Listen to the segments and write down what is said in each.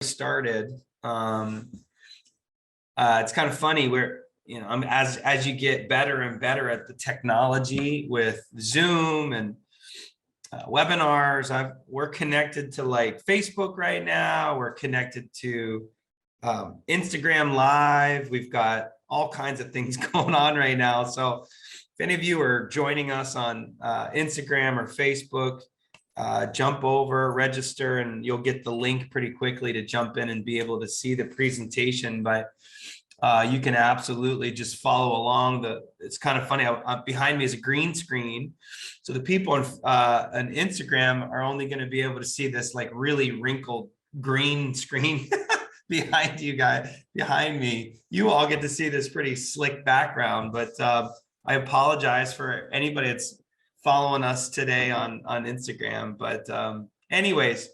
started. It's kind of funny where, as you get better and better at the technology with Zoom and webinars, we're connected to like Facebook right now. We're connected to Instagram Live. We've got all kinds of things going on right now. So if any of you are joining us on Instagram or Facebook, jump over, register, and you'll get the link pretty quickly to jump in and be able to see the presentation. But you can absolutely just follow along. It's kind of funny. Behind me is a green screen. So the people on Instagram are only going to be able to see this like really wrinkled green screen behind you guys, behind me. You all get to see this pretty slick background, but I apologize for anybody that's following us today on Instagram. But anyways,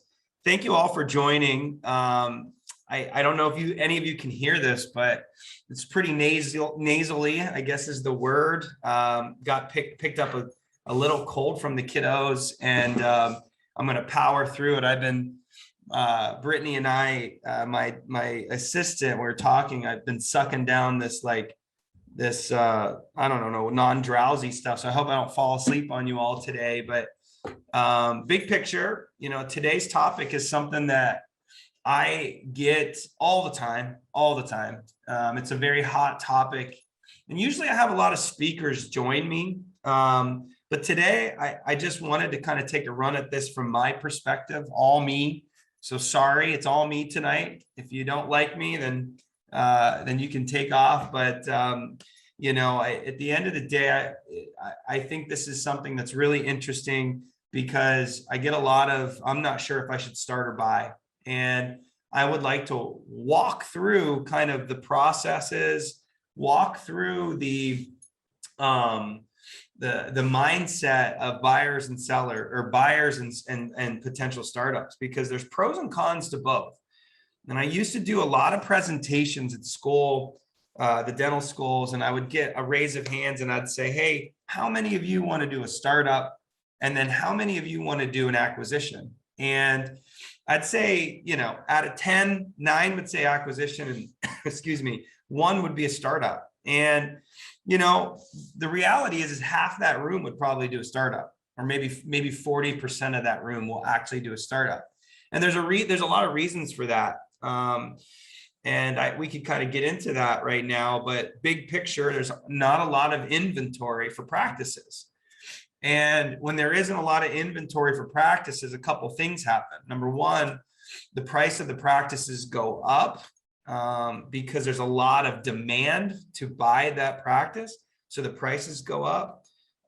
thank you all for joining. I don't know if any of you can hear this, but it's pretty nasally, I guess is the word. Got picked up a little cold from the kiddos, and I'm going to power through it. I've been Brittany and I, my assistant, we're talking. I've been sucking down this I don't know, non-drowsy stuff. So I hope I don't fall asleep on you all today. But big picture, today's topic is something that I get all the time. It's a very hot topic. And usually I have a lot of speakers join me. But today I just wanted to kind of take a run at this from my perspective, all me. So sorry, it's all me tonight. If you don't like me, then you can take off. But at the end of the day, I think this is something that's really interesting because I get a lot of, I'm not sure if I should start or buy. And I would like to walk through kind of the processes, walk through the mindset of buyers and sellers, or buyers and potential startups, because there's pros and cons to both. And I used to do a lot of presentations at school, the dental schools, and I would get a raise of hands and I'd say, hey, how many of you want to do a startup? And then how many of you want to do an acquisition? And I'd say, out of 10, 9 would say acquisition, and excuse me, 1 would be a startup. And, the reality is half that room would probably do a startup, or maybe 40% of that room will actually do a startup. And there's a lot of reasons for that. And we could kind of get into that right now, but big picture, there's not a lot of inventory for practices. And when there isn't a lot of inventory for practices, a couple things happen. Number one, the price of the practices go up because there's a lot of demand to buy that practice. So the prices go up.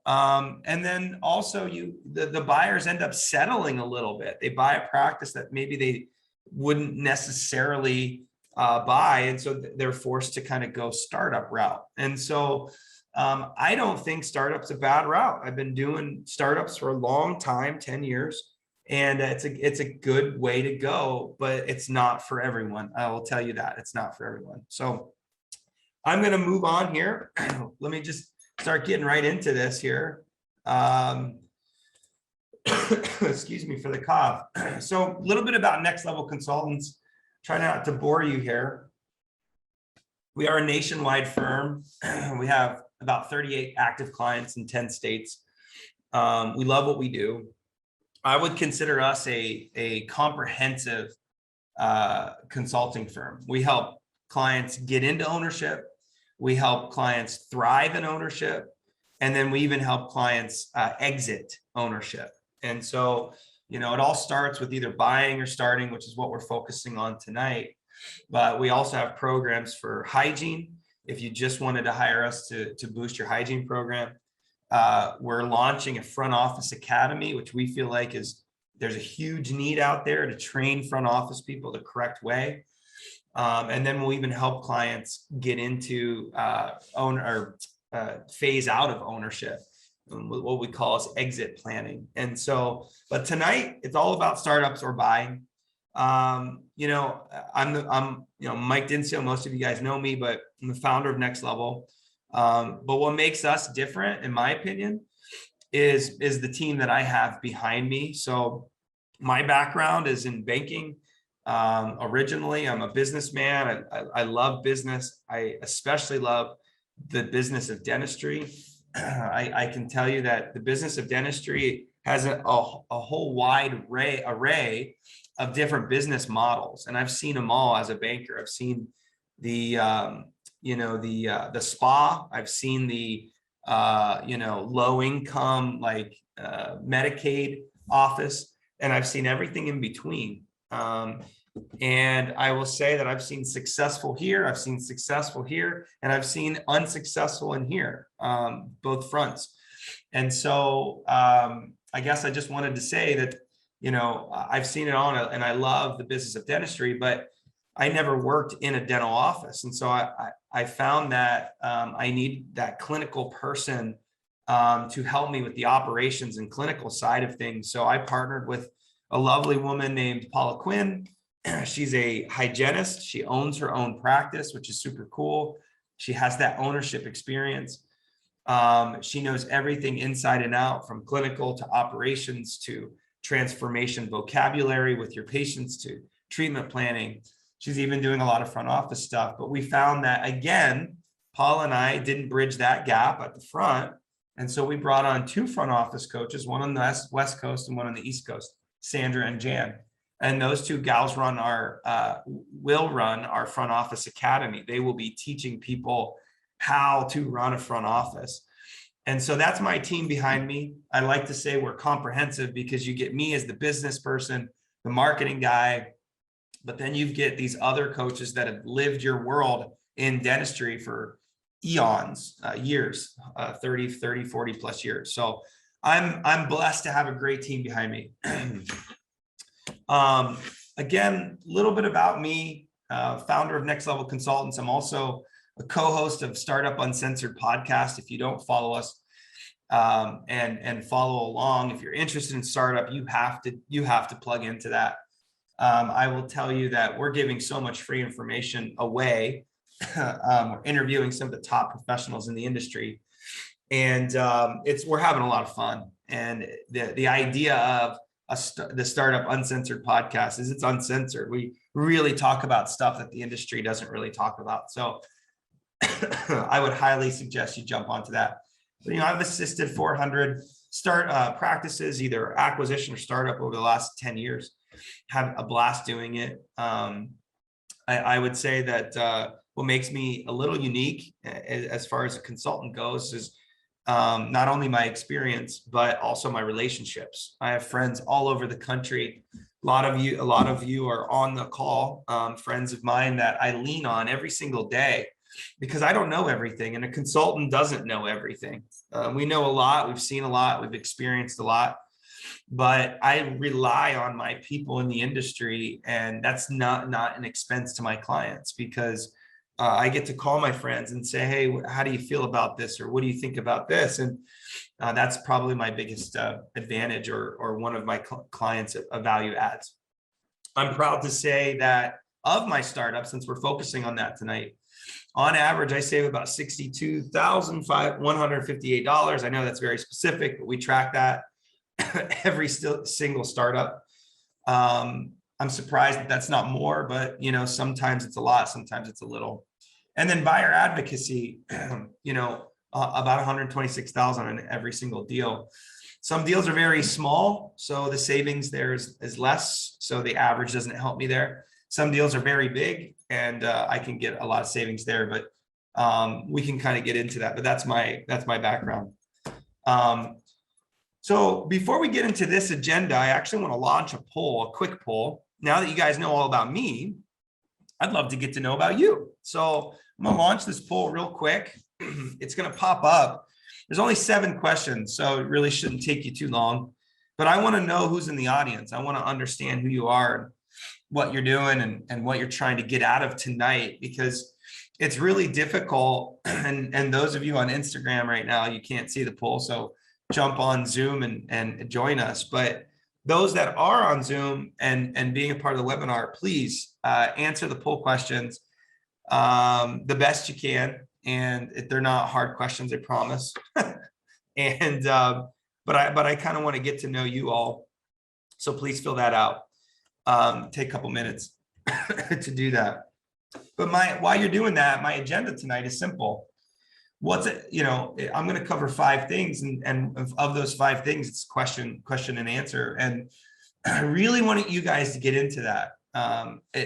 And then also the buyers end up settling a little bit. They buy a practice that maybe they wouldn't necessarily buy. And so they're forced to kind of go startup route. And so I don't think startup's a bad route. I've been doing startups for a long time, 10 years, and it's a good way to go, but it's not for everyone. I will tell you that it's not for everyone. So I'm going to move on here. Let me just start getting right into this here. Excuse me for the cough. So a little bit about Next Level Consultants. Try not to bore you here. We are a nationwide firm. We have about 38 active clients in 10 states. We love what we do. I would consider us a comprehensive consulting firm. We help clients get into ownership. We help clients thrive in ownership. And then we even help clients exit ownership. And so, it all starts with either buying or starting, which is what we're focusing on tonight. But we also have programs for hygiene. If you just wanted to hire us to boost your hygiene program, we're launching a front office academy, which we feel like there's a huge need out there to train front office people the correct way. And then we'll even help clients get into phase out of ownership, what we call is exit planning. And so, but tonight it's all about startups or buying. I'm Mike Dinsio. Most of you guys know me, but I'm the founder of Next Level. But what makes us different, in my opinion, is the team that I have behind me. So my background is in banking. Originally, I'm a businessman. I love business. I especially love the business of dentistry. I can tell you that the business of dentistry has a whole wide array of different business models, and I've seen them all as a banker. I've seen the the spa. I've seen the low income Medicaid office, and I've seen everything in between. And I will say that I've seen successful here, I've seen successful here, and I've seen unsuccessful in here, both fronts. And so I guess I just wanted to say that, I've seen it all, and I love the business of dentistry, but I never worked in a dental office. And so I found that I need that clinical person to help me with the operations and clinical side of things. So I partnered with a lovely woman named Paula Quinn. She's a hygienist. She owns her own practice, which is super cool. She has that ownership experience. She knows everything inside and out, from clinical to operations to transformation vocabulary with your patients to treatment planning. She's even doing a lot of front office stuff. But we found that, again, Paula and I didn't bridge that gap at the front. And so we brought on 2 front office coaches, one on the West Coast and one on the East Coast, Sandra and Jan. And those 2 gals will run our front office academy. They will be teaching people how to run a front office. And so that's my team behind me. I like to say we're comprehensive, because you get me as the business person, the marketing guy, but then you get these other coaches that have lived your world in dentistry for eons, years, 30, 40 plus years. So I'm blessed to have a great team behind me. Again, a little bit about me, founder of Next Level Consultants. I'm also a co-host of Startup Uncensored podcast. If you don't follow us and follow along, if you're interested in startup, you have to plug into that. I will tell you that we're giving so much free information away. We're interviewing some of the top professionals in the industry, and we're having a lot of fun. And the idea of the Startup Uncensored podcast is it's uncensored. We really talk about stuff that the industry doesn't really talk about. So I would highly suggest you jump onto that. But, I've assisted 400 practices, either acquisition or startup, over the last 10 years. Had a blast doing it. I would say that what makes me a little unique as far as a consultant goes is not only my experience, but also my relationships. I have friends all over the country. A lot of you are on the call, friends of mine that I lean on every single day, because I don't know everything, and a consultant doesn't know everything. We know a lot, we've seen a lot, we've experienced a lot, but I rely on my people in the industry, and that's not an expense to my clients, because I get to call my friends and say, hey, how do you feel about this? Or what do you think about this? And that's probably my biggest advantage, or one of my clients' value adds. I'm proud to say that of my startup, since we're focusing on that tonight, on average, I save about $62,158. I know that's very specific, but we track that every single startup. I'm surprised that that's not more, but sometimes it's a lot, sometimes it's a little. And then buyer advocacy, about 126,000 in every single deal. Some deals are very small, so the savings there is less, so the average doesn't help me there. Some deals are very big, and I can get a lot of savings there, but we can kind of get into that. But that's my background. So before we get into this agenda, I actually want to launch a quick poll. Now that you guys know all about me, I'd love to get to know about you. So I'm going to launch this poll real quick. It's going to pop up. There's only 7 questions, so it really shouldn't take you too long. But I want to know who's in the audience. I want to understand who you are, what you're doing, and what you're trying to get out of tonight, because it's really difficult. And those of you on Instagram right now, you can't see the poll, so jump on Zoom and join us. But those that are on Zoom and being a part of the webinar, please answer the poll questions the best you can. And they're not hard questions, I promise. And but I kind of want to get to know you all, so please fill that out. Take a couple minutes. to do that. But while you're doing that, my agenda tonight is simple. What's it, I'm going to cover 5 things, and of those 5 things, it's question and answer. And I really wanted you guys to get into that.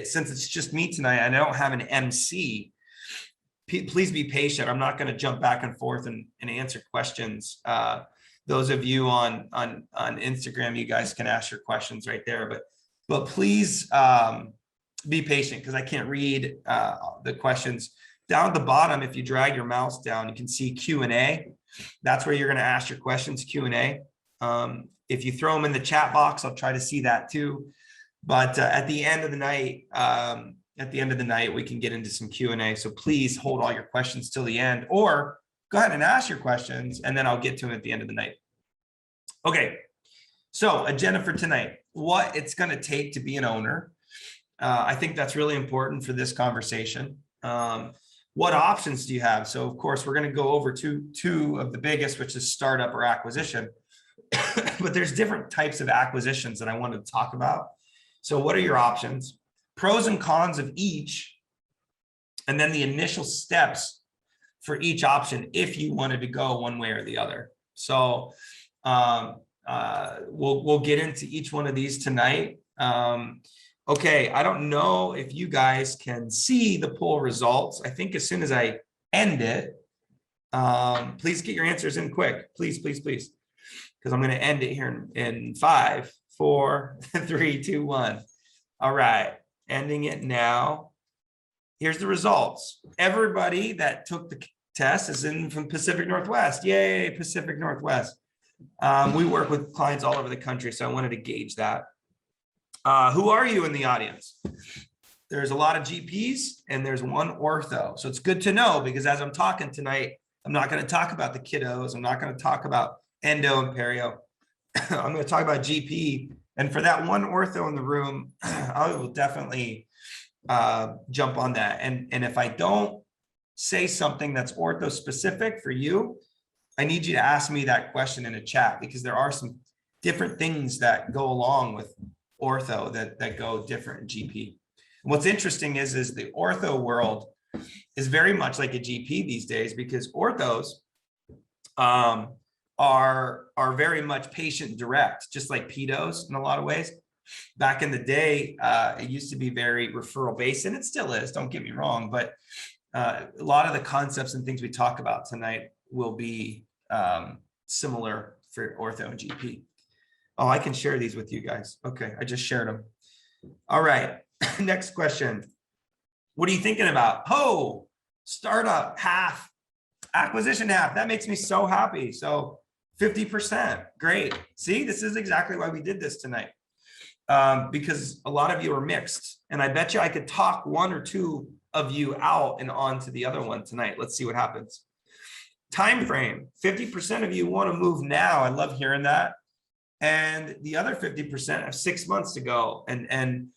Since it's just me tonight, and I don't have an MC, please be patient. I'm not going to jump back and forth and answer questions. Those of you on Instagram, you guys can ask your questions right there, but please be patient, because I can't read the questions. Down at the bottom, if you drag your mouse down, you can see Q&A. That's where you're going to ask your questions, Q&A. If you throw them in the chat box, I'll try to see that too. But at the end of the night, we can get into some Q&A. So please hold all your questions till the end, or go ahead and ask your questions, and then I'll get to them at the end of the night. Okay, so agenda for tonight: what it's going to take to be an owner. I think that's really important for this conversation. What options do you have? So of course, we're going to go over two of the biggest, which is startup or acquisition. But there's different types of acquisitions that I wanted to talk about. So what are your options, pros and cons of each, and then the initial steps for each option if you wanted to go one way or the other. So we'll get into each one of these tonight. Okay, I don't know if you guys can see the poll results. I think as soon as I end it, please get your answers in quick, please, because I'm going to end it here in 5, 4, 3, 2, 1. All right, ending it now. Here's the results. Everybody that took the test is from Pacific Northwest. Yay, Pacific Northwest. We work with clients all over the country, so I wanted to gauge that. Who are you in the audience? There's a lot of GPs and there's one ortho. So it's good to know, because as I'm talking tonight, I'm not going to talk about the kiddos. I'm not going to talk about endo and perio. I'm going to talk about GP. And for that one ortho in the room, I will definitely jump on that. And if I don't say something that's ortho specific for you, I need you to ask me that question in a chat, because there are some different things that go along with ortho that go different in GP. What's interesting is the ortho world is very much like a GP these days, because orthos are very much patient direct, just like pedos in a lot of ways. Back in the day, it used to be very referral based, and it still is, don't get me wrong, but a lot of the concepts and things we talk about tonight will be similar for ortho and GP. Oh, I can share these with you guys. Okay, I just shared them. All right, next question. What are you thinking about? Oh, startup half, acquisition half. That makes me so happy. So 50%, great. See, this is exactly why we did this tonight, because a lot of you are mixed. And I bet you I could talk 1 or 2 of you out and on to the other one tonight. Let's see what happens. Time frame, 50% of you want to move now. I love hearing that. And the other 50% have 6 months to go. And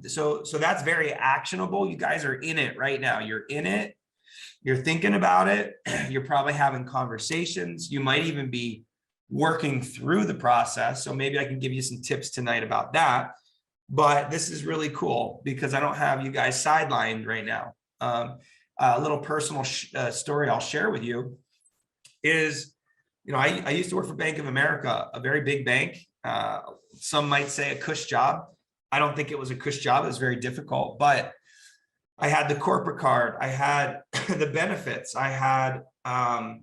so that's very actionable. You guys are in it right now. You're in it. You're thinking about it. You're probably having conversations. You might even be working through the process. So maybe I can give you some tips tonight about that. But this is really cool, because I don't have you guys sidelined right now. A little personal story I'll share with you is, I used to work for Bank of America, a very big bank. Some might say a cush job. I don't think it was a cush job. It was very difficult, but I had the corporate card. I had the benefits. I had, I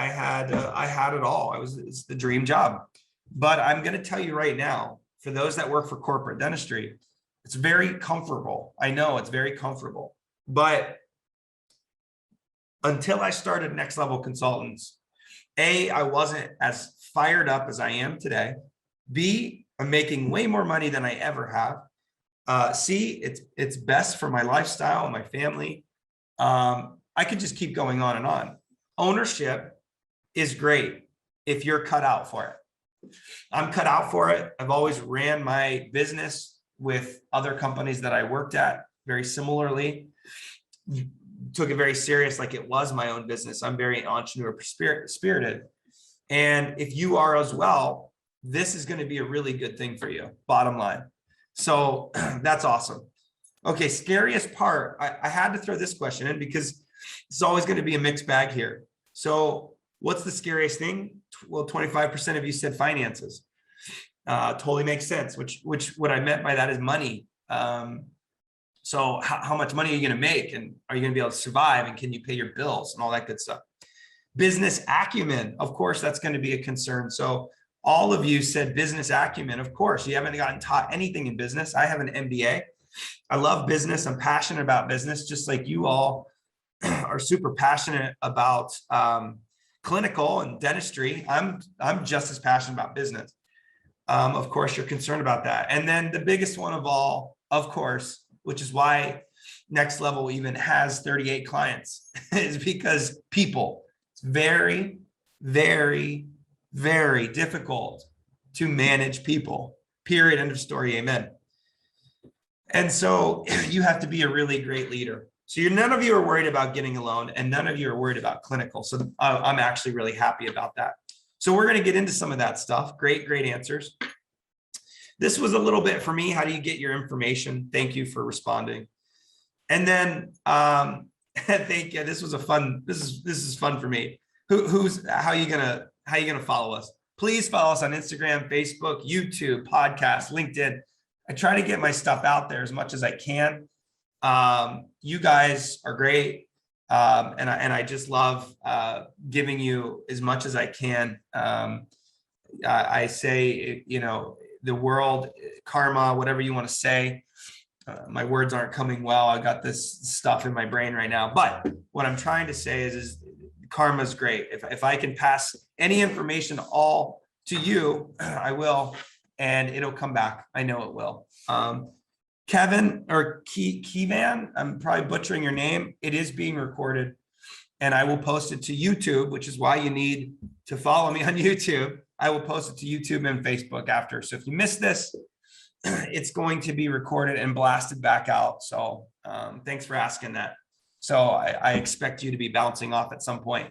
had it all. It's the dream job. But I'm going to tell you right now, for those that work for corporate dentistry, it's very comfortable. I know it's very comfortable, but until I started Next Level Consultants, A, I wasn't as fired up as I am today. B, I'm making way more money than I ever have. C, it's best for my lifestyle and my family. I could just keep going on and on. Ownership is great if you're cut out for it. I'm cut out for it. I've always ran my business with other companies that I worked at very similarly. Took it very serious, like it was my own business. I'm very entrepreneur spirited. And if you are as well, this is going to be a really good thing for you, bottom line. So that's awesome. Okay, scariest part. I had to throw this question in because it's always going to be a mixed bag here. So what's the scariest thing? Well, 25% of you said finances. Totally makes sense, which what I meant by that is money. So how much money are you going to make, and are you going to be able to survive, and can you pay your bills and all that good stuff? Business acumen, of course, that's going to be a concern. So all of you said business acumen. Of course, you haven't gotten taught anything in business. I have an MBA. I love business. I'm passionate about business, just like you all are super passionate about clinical and dentistry. I'm just as passionate about business. Of course, you're concerned about that. And then the biggest one of all, of course, which is why Next Level even has 38 clients, is because people. It's very, very, very difficult to manage people. Period. End of story. Amen. And so you have to be a really great leader. So none of you are worried about getting a loan, and none of you are worried about clinical. So I'm actually really happy about that. So we're going to get into some of that stuff. Great answers. This was a little bit for me. How do you get your information? Thank you for responding. And then thank you. This was a fun. This is fun for me. How are you gonna follow us? Please follow us on Instagram, Facebook, YouTube, podcast, LinkedIn. I try to get my stuff out there as much as I can. You guys are great. And I just love giving you as much as I can. I say, the world, karma, whatever you want to say. My words aren't coming well. I got this stuff in my brain right now. But what I'm trying to say is karma is great. If I can pass any information all to you, I will, and it'll come back. I know it will. Kevin or Kevan, I'm probably butchering your name. It is being recorded, and I will post it to YouTube, which is why you need to follow me on YouTube. I will post it to YouTube and Facebook after. So if you missed this, it's going to be recorded and blasted back out. So thanks for asking that. So I expect you to be bouncing off at some point,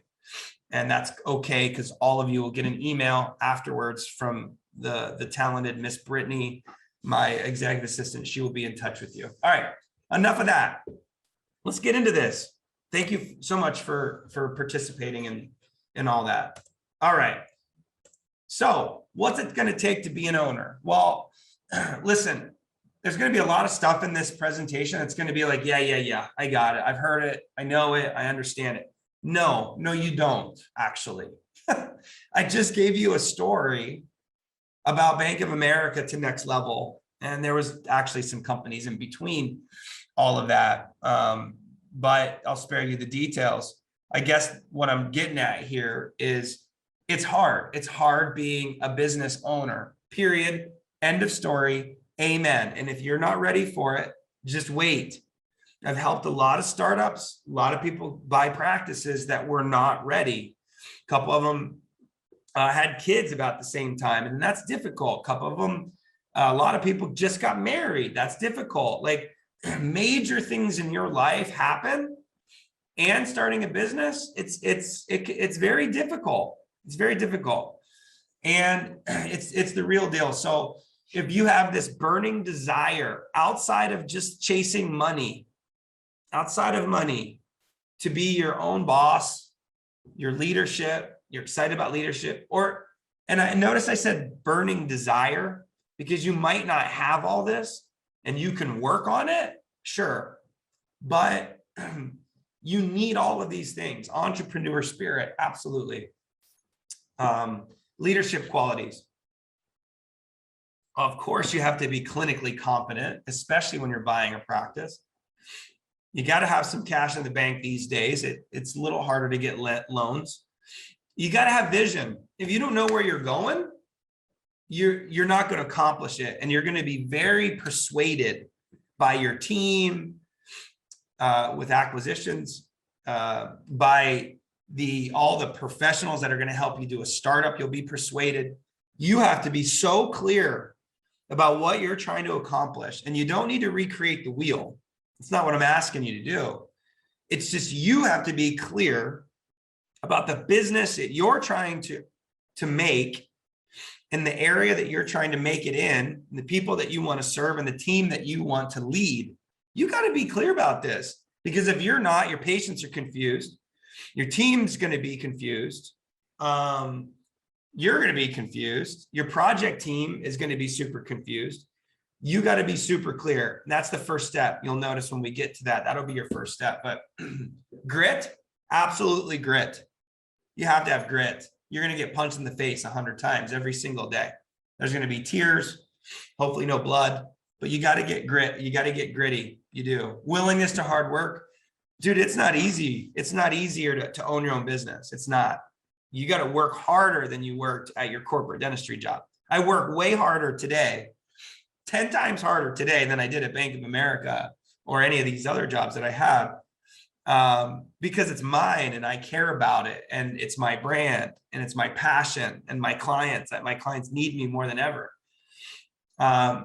and that's okay, because all of you will get an email afterwards from the talented Miss Brittany, my executive assistant. She will be in touch with you. All right, enough of that. Let's get into this. Thank you so much for participating in all that. All right. So what's it going to take to be an owner? Well, listen, there's going to be a lot of stuff in this presentation. It's going to be like, yeah, I got it. I've heard it. I know it. I understand it. No, you don't actually. I just gave you a story about Bank of America to Next Level. And there was actually some companies in between all of that. But I'll spare you the details. I guess what I'm getting at here is it's hard. It's hard being a business owner, period. End of story. Amen. And if you're not ready for it, just wait. I've helped a lot of startups. A lot of people buy practices that were not ready. A couple of them had kids about the same time, and that's difficult. A couple of them, a lot of people just got married. That's difficult. Like, major things in your life happen, and starting a business, it's very difficult. It's very difficult, and it's the real deal. So if you have this burning desire outside of just chasing money, to be your own boss, your leadership, you're excited about leadership, and I notice I said burning desire, because you might not have all this and you can work on it, sure, but you need all of these things. Entrepreneur spirit, absolutely. Leadership qualities. Of course, you have to be clinically competent, especially when you're buying a practice. You got to have some cash in the bank these days. It's a little harder to get loans. You got to have vision. If you don't know where you're going, you're not going to accomplish it. And you're going to be very persuaded by your team, with acquisitions, by all the professionals that are going to help you do a startup. You'll be persuaded. You have to be so clear about what you're trying to accomplish, and you don't need to recreate the wheel. It's not what I'm asking you to do. It's just, you have to be clear about the business that you're trying to make, in the area that you're trying to make it in, and the people that you want to serve and the team that you want to lead, you got to be clear about this. Because if you're not, your patients are confused. Your team's going to be confused. You're going to be confused. Your project team is going to be super confused. You got to be super clear. And that's the first step. You'll notice when we get to that, that'll be your first step. But grit, absolutely grit. You have to have grit. You're going to get punched in the face 100 times every single day. There's going to be tears, hopefully no blood, but you got to get grit. You got to get gritty. You do. Willingness to hard work. Dude, it's not easy. It's not easier to own your own business. It's not. You got to work harder than you worked at your corporate dentistry job. I work way harder today, 10 times harder today than I did at Bank of America or any of these other jobs that I have, because it's mine and I care about it, and it's my brand and it's my passion and my clients need me more than ever.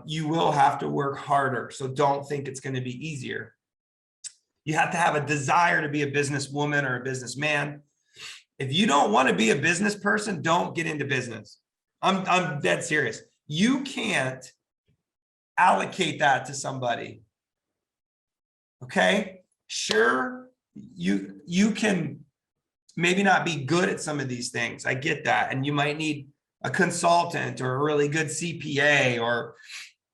You will have to work harder. So don't think it's going to be easier. You have to have a desire to be a businesswoman or a businessman. If you don't want to be a business person, don't get into business. I'm dead serious. You can't allocate that to somebody. Okay? Sure, you can maybe not be good at some of these things. I get that. And you might need a consultant or a really good CPA or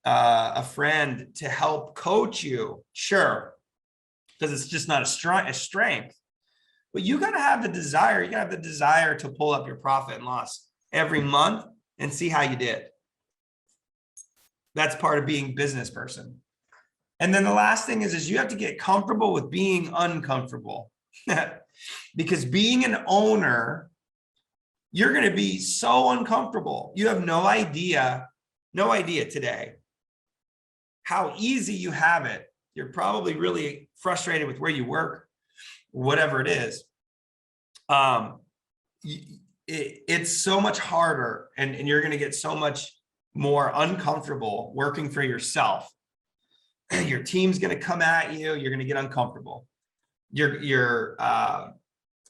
a friend to help coach you. Sure. Because it's just not a strength. But you got to have the desire. You got to have the desire to pull up your profit and loss every month and see how you did. That's part of being a business person. And then the last thing is you have to get comfortable with being uncomfortable. Because being an owner, you're going to be so uncomfortable. You have no idea today how easy you have it. You're probably really frustrated with where you work, whatever it is. It's so much harder, and you're going to get so much more uncomfortable working for yourself. Your team's going to come at you. You're going to get uncomfortable. You're going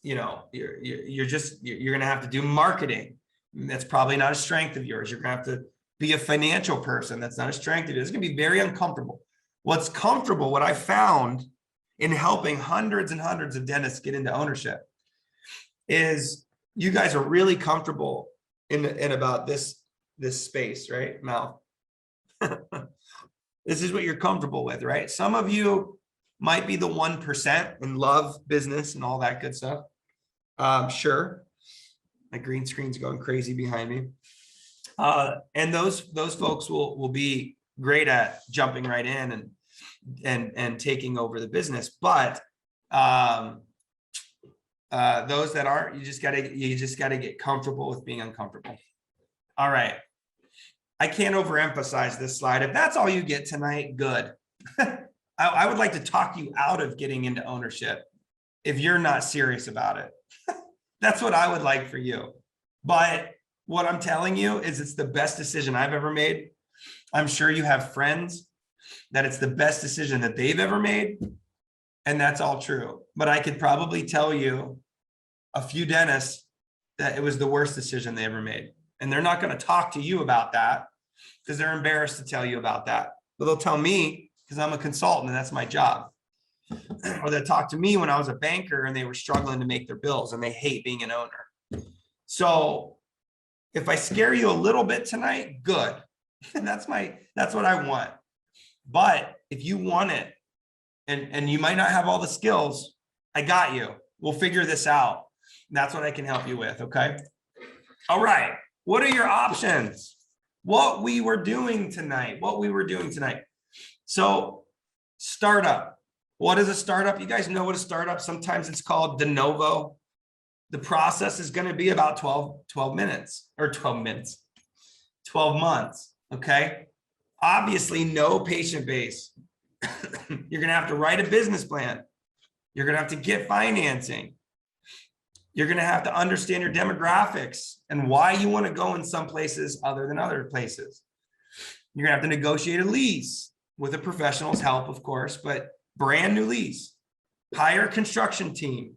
to have to do marketing. That's probably not a strength of yours. You're going to have to be a financial person. That's not a strength of yours. It's going to be very uncomfortable. What's comfortable, what I found in helping hundreds and hundreds of dentists get into ownership, is you guys are really comfortable in about this space, right? Mouth. This is what you're comfortable with, right? Some of you might be the 1% and love business and all that good stuff. Sure. My green screen's going crazy behind me. And those folks will be great at jumping right in and taking over the business. But those that aren't, you just gotta get comfortable with being uncomfortable. All right. I can't overemphasize this slide. If that's all you get tonight, good. I would like to talk you out of getting into ownership if you're not serious about it. That's what I would like for you. But what I'm telling you is it's the best decision I've ever made. I'm sure you have friends that it's the best decision that they've ever made. And that's all true. But I could probably tell you a few dentists that it was the worst decision they ever made. And they're not going to talk to you about that because they're embarrassed to tell you about that. But they'll tell me because I'm a consultant and that's my job. Or they'll talk to me when I was a banker and they were struggling to make their bills and they hate being an owner. So if I scare you a little bit tonight, good. That's what I want. But if you want it and you might not have all the skills, I got you. We'll figure this out. That's what I can help you with. Okay. All right. What are your options? What we were doing tonight. So startup. What is a startup? You guys know what a startup, sometimes it's called de novo. The process is going to be about 12 months. Okay. Obviously no patient base. You're going to have to write a business plan. You're going to have to get financing. You're going to have to understand your demographics and why you want to go in some places other than other places. You're going to have to negotiate a lease with a professional's help, of course, but brand new lease. Hire a construction team.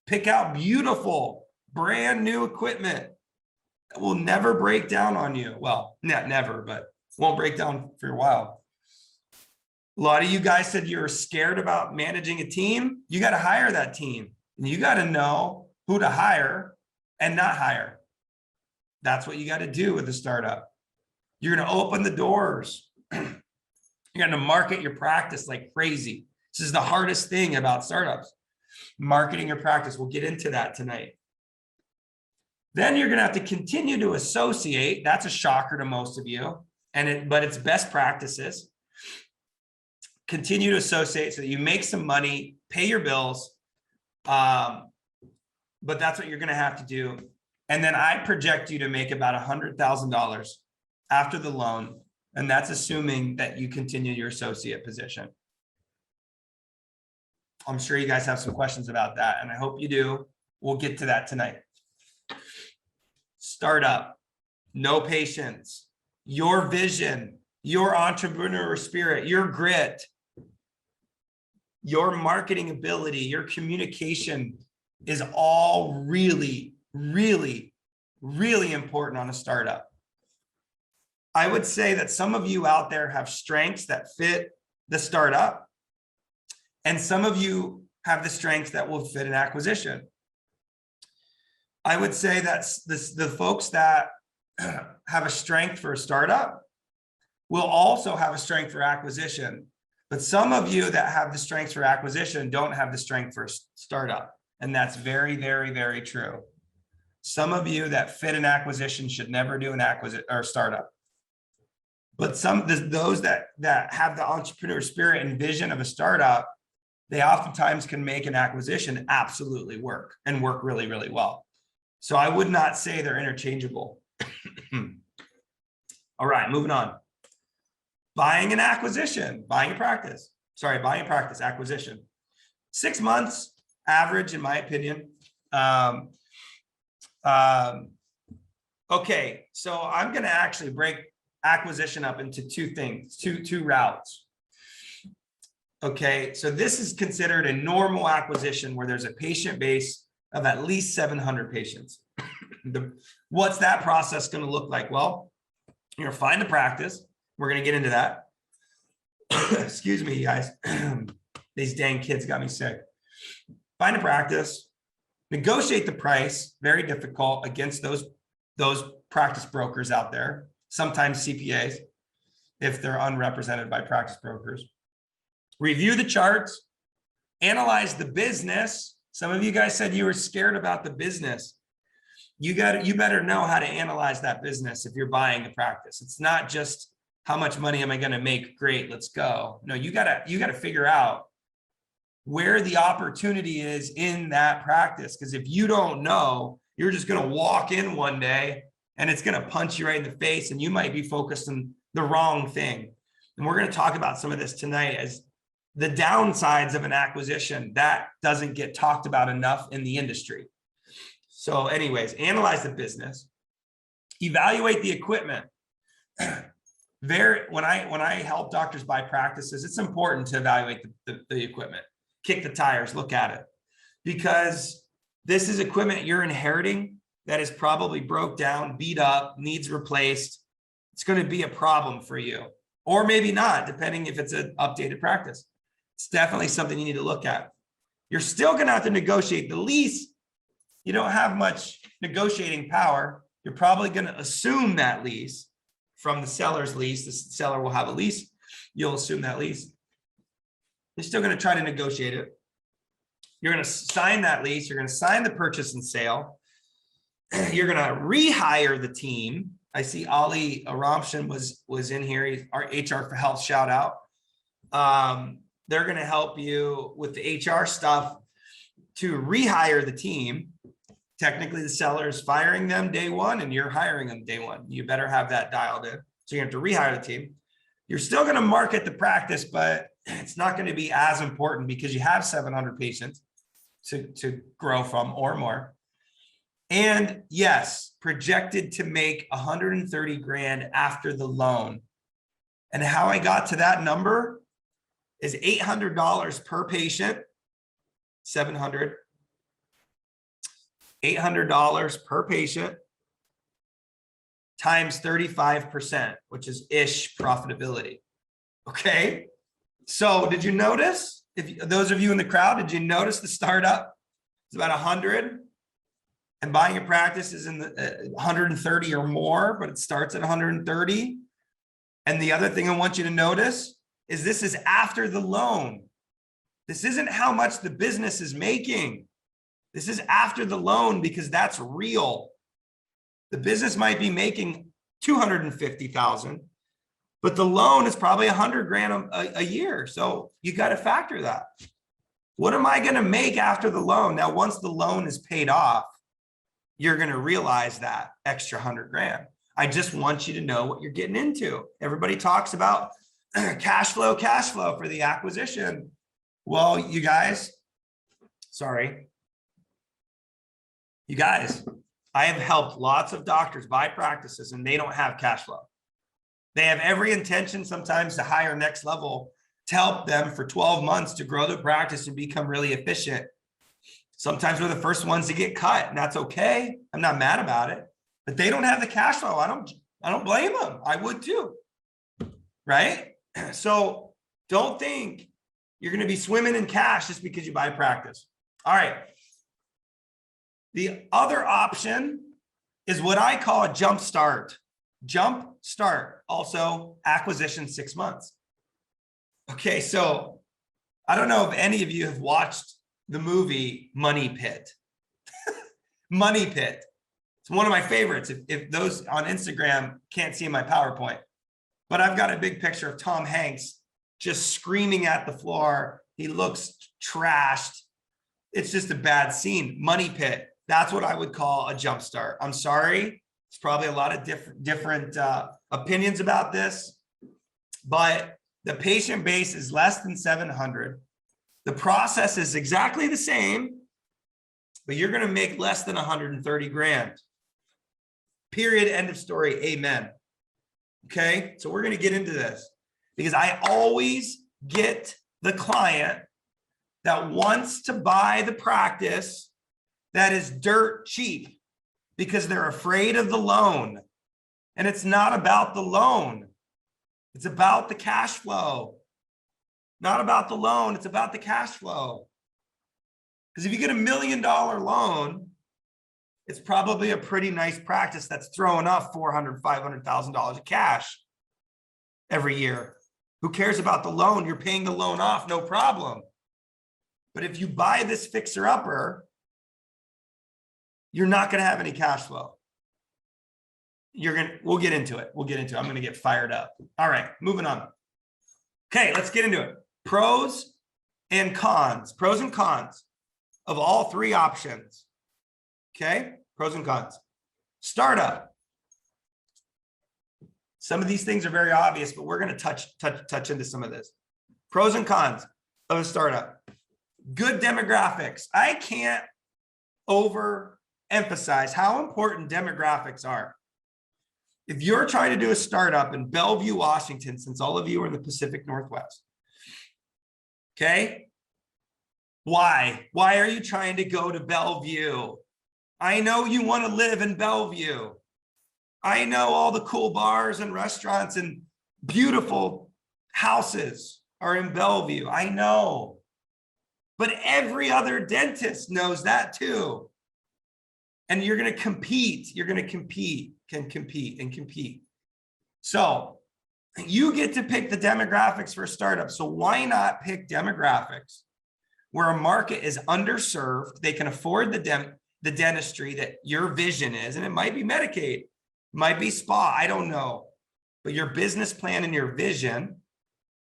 Pick out beautiful, brand new equipment. will never break down on you. Well, not never, but won't break down for a while. A lot of you guys said you're scared about managing a team. You got to hire that team. And you got to know who to hire and not hire. That's what you got to do with a startup. You're going to open the doors. You're going to market your practice like crazy. This is the hardest thing about startups. Marketing your practice. We'll get into that tonight. Then you're going to have to continue to associate. That's a shocker to most of you, but it's best practices. Continue to associate so that you make some money, pay your bills. But that's what you're going to have to do. And then I project you to make about $100,000 after the loan. And that's assuming that you continue your associate position. I'm sure you guys have some questions about that, and I hope you do. We'll get to that tonight. Startup, no patience, your vision, your entrepreneurial spirit, your grit, your marketing ability, your communication is all really, really, really important on a startup. I would say that some of you out there have strengths that fit the startup, and some of you have the strengths that will fit an acquisition. I would say that's the folks that have a strength for a startup will also have a strength for acquisition. But some of you that have the strengths for acquisition don't have the strength for startup. And that's very, very, very true. Some of you that fit an acquisition should never do an acquisition or startup. But those that have the entrepreneur spirit and vision of a startup, they oftentimes can make an acquisition absolutely work and work really, really well. So I would not say they're interchangeable. All right, moving on. Buying an acquisition, buying a practice. Sorry, buying a practice, acquisition. 6 months average, in my opinion. Okay, so I'm going to actually break acquisition up into two things, two routes. Okay, so this is considered a normal acquisition where there's a patient base of at least 700 patients. What's that process going to look like? Well, you're going to find a practice. We're going to get into that. Excuse me, guys. These dang kids got me sick. Find a practice, negotiate the price, very difficult against those practice brokers out there, sometimes CPAs, if they're unrepresented by practice brokers. Review the charts, analyze the business. Some of you guys said you were scared about the business. You better know how to analyze that business if you're buying a practice. It's not just how much money am I going to make? Great, let's go. No, you gotta figure out where the opportunity is in that practice. Because if you don't know, you're just going to walk in one day and it's going to punch you right in the face, and you might be focused on the wrong thing. And we're going to talk about some of this tonight as the downsides of an acquisition that doesn't get talked about enough in the industry. So anyways, analyze the business, evaluate the equipment. When I help doctors buy practices, it's important to evaluate the equipment, kick the tires, look at it, because this is equipment you're inheriting that is probably broke down, beat up, needs replaced. It's going to be a problem for you, or maybe not, depending if it's an updated practice. It's definitely something you need to look at. You're still going to have to negotiate the lease. You don't have much negotiating power. You're probably going to assume that lease from the seller's lease. The seller will have a lease. You'll assume that lease. You're still going to try to negotiate it. You're going to sign that lease. You're going to sign the purchase and sale. You're going to rehire the team. I see Ali Aramshan was in here. He's our HR for Health shout out. They're going to help you with the HR stuff to rehire the team. Technically, the seller is firing them day one and you're hiring them day one. You better have that dialed in. So you have to rehire the team. You're still going to market the practice, but it's not going to be as important because you have 700 patients to grow from or more. And yes, projected to make 130 grand after the loan. And how I got to that number is $800 per patient, 700, $800 per patient times 35%, which is ish profitability. Okay. So did you notice, if those of you in the crowd, did you notice the startup? It's about 100 and buying a practice is in the 130 or more, but it starts at 130. And the other thing I want you to notice is this is after the loan. This isn't how much the business is making. This is after the loan because that's real. The business might be making 250,000, but the loan is probably 100 grand a year. So you got to factor that. What am I going to make after the loan? Now, once the loan is paid off, you're going to realize that extra 100 grand. I just want you to know what you're getting into. Everybody talks about cash flow for the acquisition. Well, you guys, I have helped lots of doctors buy practices and they don't have cash flow. They have every intention sometimes to hire next level to help them for 12 months to grow their practice and become really efficient. Sometimes we're the first ones to get cut, and that's okay. I'm not mad about it, but they don't have the cash flow. I don't blame them. I would too, right? So don't think you're going to be swimming in cash just because you buy practice. All right. The other option is what I call a jump start. Jump start, also acquisition 6 months. Okay, so I don't know if any of you have watched the movie Money Pit. Money Pit. It's one of my favorites. If those on Instagram can't see my PowerPoint, but I've got a big picture of Tom Hanks just screaming at the floor. He looks trashed. It's just a bad scene. Money Pit. That's what I would call a jump start. I'm sorry. There's probably a lot of different opinions about this, but the patient base is less than 700. The process is exactly the same, but you're going to make less than 130 grand. Period. End of story. Amen. Okay. So we're going to get into this because I always get the client that wants to buy the practice that is dirt cheap because they're afraid of the loan. And it's not about the loan. It's about the cash flow. Not about the loan. It's about the cash flow. Because if you get $1 million loan, it's probably a pretty nice practice that's throwing off $400,000, $500,000 of cash every year. Who cares about the loan? You're paying the loan off, no problem. But if you buy this fixer-upper, you're not going to have any cash flow. We'll get into it. I'm going to get fired up. All right, moving on. Okay, let's get into it. Pros and cons of all three options. Okay, pros and cons. Startup. Some of these things are very obvious, but we're going to touch into some of this. Pros and cons of a startup. Good demographics. I can't overemphasize how important demographics are. If you're trying to do a startup in Bellevue, Washington, since all of you are in the Pacific Northwest, okay? Why? Why are you trying to go to Bellevue? I know you want to live in Bellevue. I know all the cool bars and restaurants and beautiful houses are in Bellevue. I know. But every other dentist knows that too. And you're going to compete. Can compete. So you get to pick the demographics for startups. So why not pick demographics where a market is underserved? They can afford the dentistry that your vision is, and it might be Medicaid, it might be spa, I don't know. But your business plan and your vision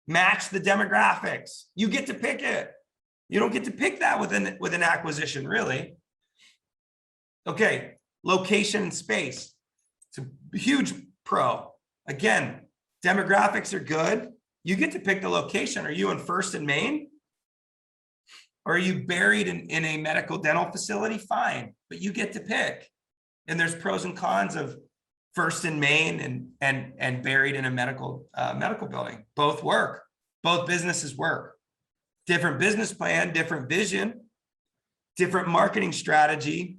match the demographics. You get to pick it. You don't get to pick that with an acquisition, really. Okay, location and space. It's a huge pro. Again, demographics are good. You get to pick the location. Are you in First and Main? Or are you buried in a medical dental facility? Fine, but you get to pick. And there's pros and cons of First and Main and buried in a medical building. Both work. Both businesses work. Different business plan, different vision, different marketing strategy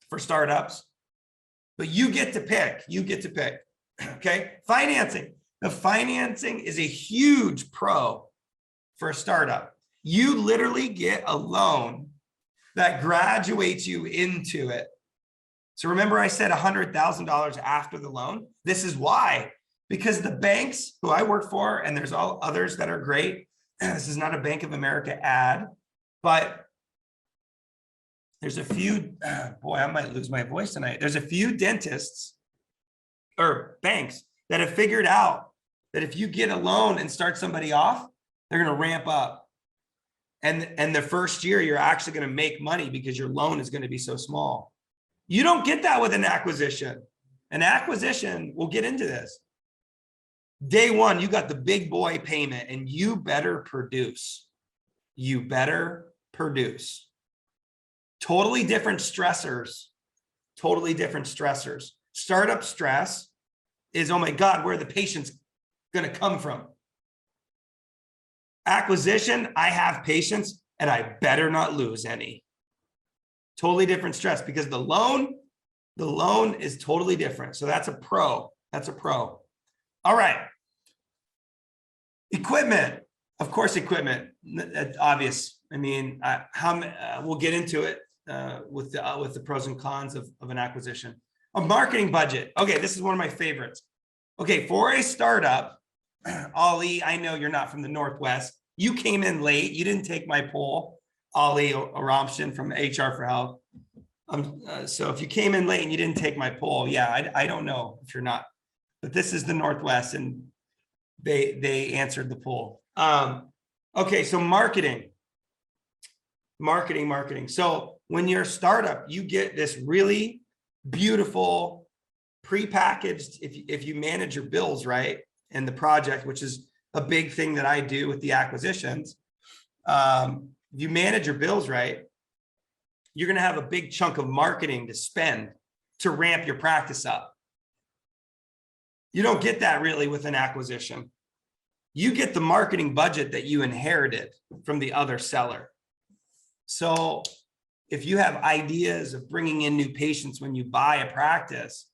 for startups. but you get to pick. You get to pick. Okay. Financing. The financing is a huge pro for a startup. You literally get a loan that graduates you into it. So remember I said $100,000 after the loan? This is why, because the banks who I work for, and there's all others that are great. This is not a Bank of America ad, but there's a few, boy, I might lose my voice tonight. There's a few dentists or banks that have figured out that if you get a loan and start somebody off, they're going to ramp up. And the first year, you're actually going to make money because your loan is going to be so small. You don't get that with an acquisition. An acquisition, we'll get into this. Day one, you got the big boy payment and you better produce. You better produce. Totally different stressors. Totally different stressors. Startup stress is, oh my God, where are the patients going to come from? Acquisition, I have patience and I better not lose any. Totally different stress because the loan is totally different. So that's a pro. That's a pro. All right. Equipment. Of course, equipment. That's obvious. I mean, we'll get into it with the pros and cons of an acquisition. A marketing budget. Okay, this is one of my favorites. Okay, for a startup, Ali, I know you're not from the Northwest. You came in late. You didn't take my poll. Ali Aramshin from HR for Health. So if you came in late and you didn't take my poll, yeah, I don't know if you're not, but this is the Northwest and they answered the poll. Okay, so marketing. So when you're a startup, you get this really beautiful prepackaged, if you manage your bills right, and the project, which is a big thing that I do with the acquisitions. You manage your bills right, you're going to have a big chunk of marketing to spend to ramp your practice up. You don't get that really with an acquisition. You get the marketing budget that you inherited from the other seller. So if you have ideas of bringing in new patients when you buy a practice,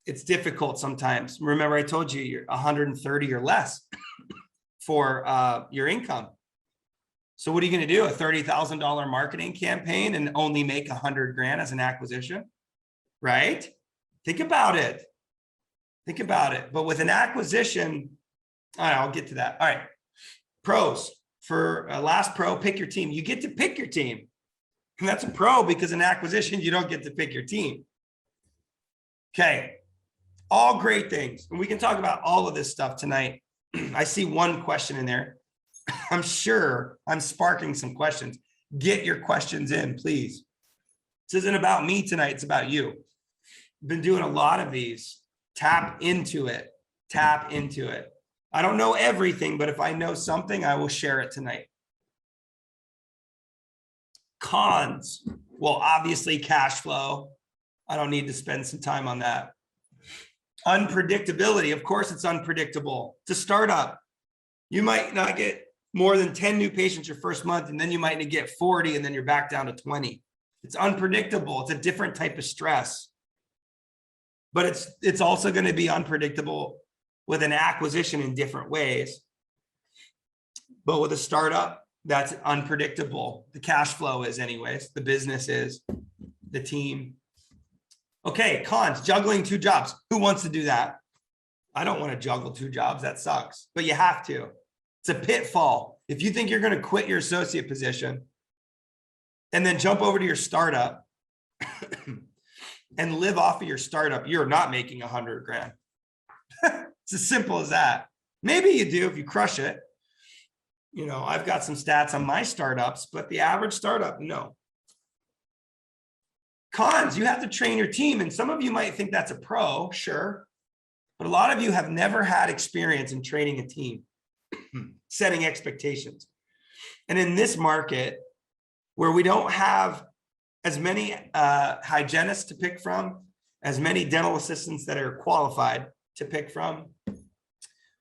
it's difficult sometimes. Remember, I told you you're 130 or less for your income. So what are you going to do? A $30,000 marketing campaign and only make 100 grand as an acquisition, right? Think about it. Think about it. But with an acquisition, all right, I'll get to that. All right. Pros. For last pro, pick your team. You get to pick your team. And that's a pro because in acquisition, you don't get to pick your team. Okay. All great things. And we can talk about all of this stuff tonight. I see one question in there. I'm sure I'm sparking some questions. Get your questions in, please. This isn't about me tonight. It's about you. I've been doing a lot of these. Tap into it. Tap into it. I don't know everything, but if I know something, I will share it tonight. Cons. Well, obviously cash flow. I don't need to spend some time on that. Unpredictability. Of course, it's unpredictable. It's a startup. You might not get more than 10 new patients your first month, and then you might get 40, and then you're back down to 20. It's unpredictable. It's a different type of stress. But it's also going to be unpredictable with an acquisition in different ways. But with a startup, that's unpredictable. The cash flow is anyways. The business is. The team. Okay, cons, juggling 2 jobs. Who wants to do that? I don't want to juggle 2 jobs. That sucks. But you have to. It's a pitfall. If you think you're going to quit your associate position and then jump over to your startup and live off of your startup, you're not making 100 grand. It's as simple as that. Maybe you do if you crush it. You know, I've got some stats on my startups, but the average startup, no. Cons, you have to train your team. And some of you might think that's a pro, sure. But a lot of you have never had experience in training a team, setting expectations. And in this market, where we don't have as many hygienists to pick from, as many dental assistants that are qualified to pick from,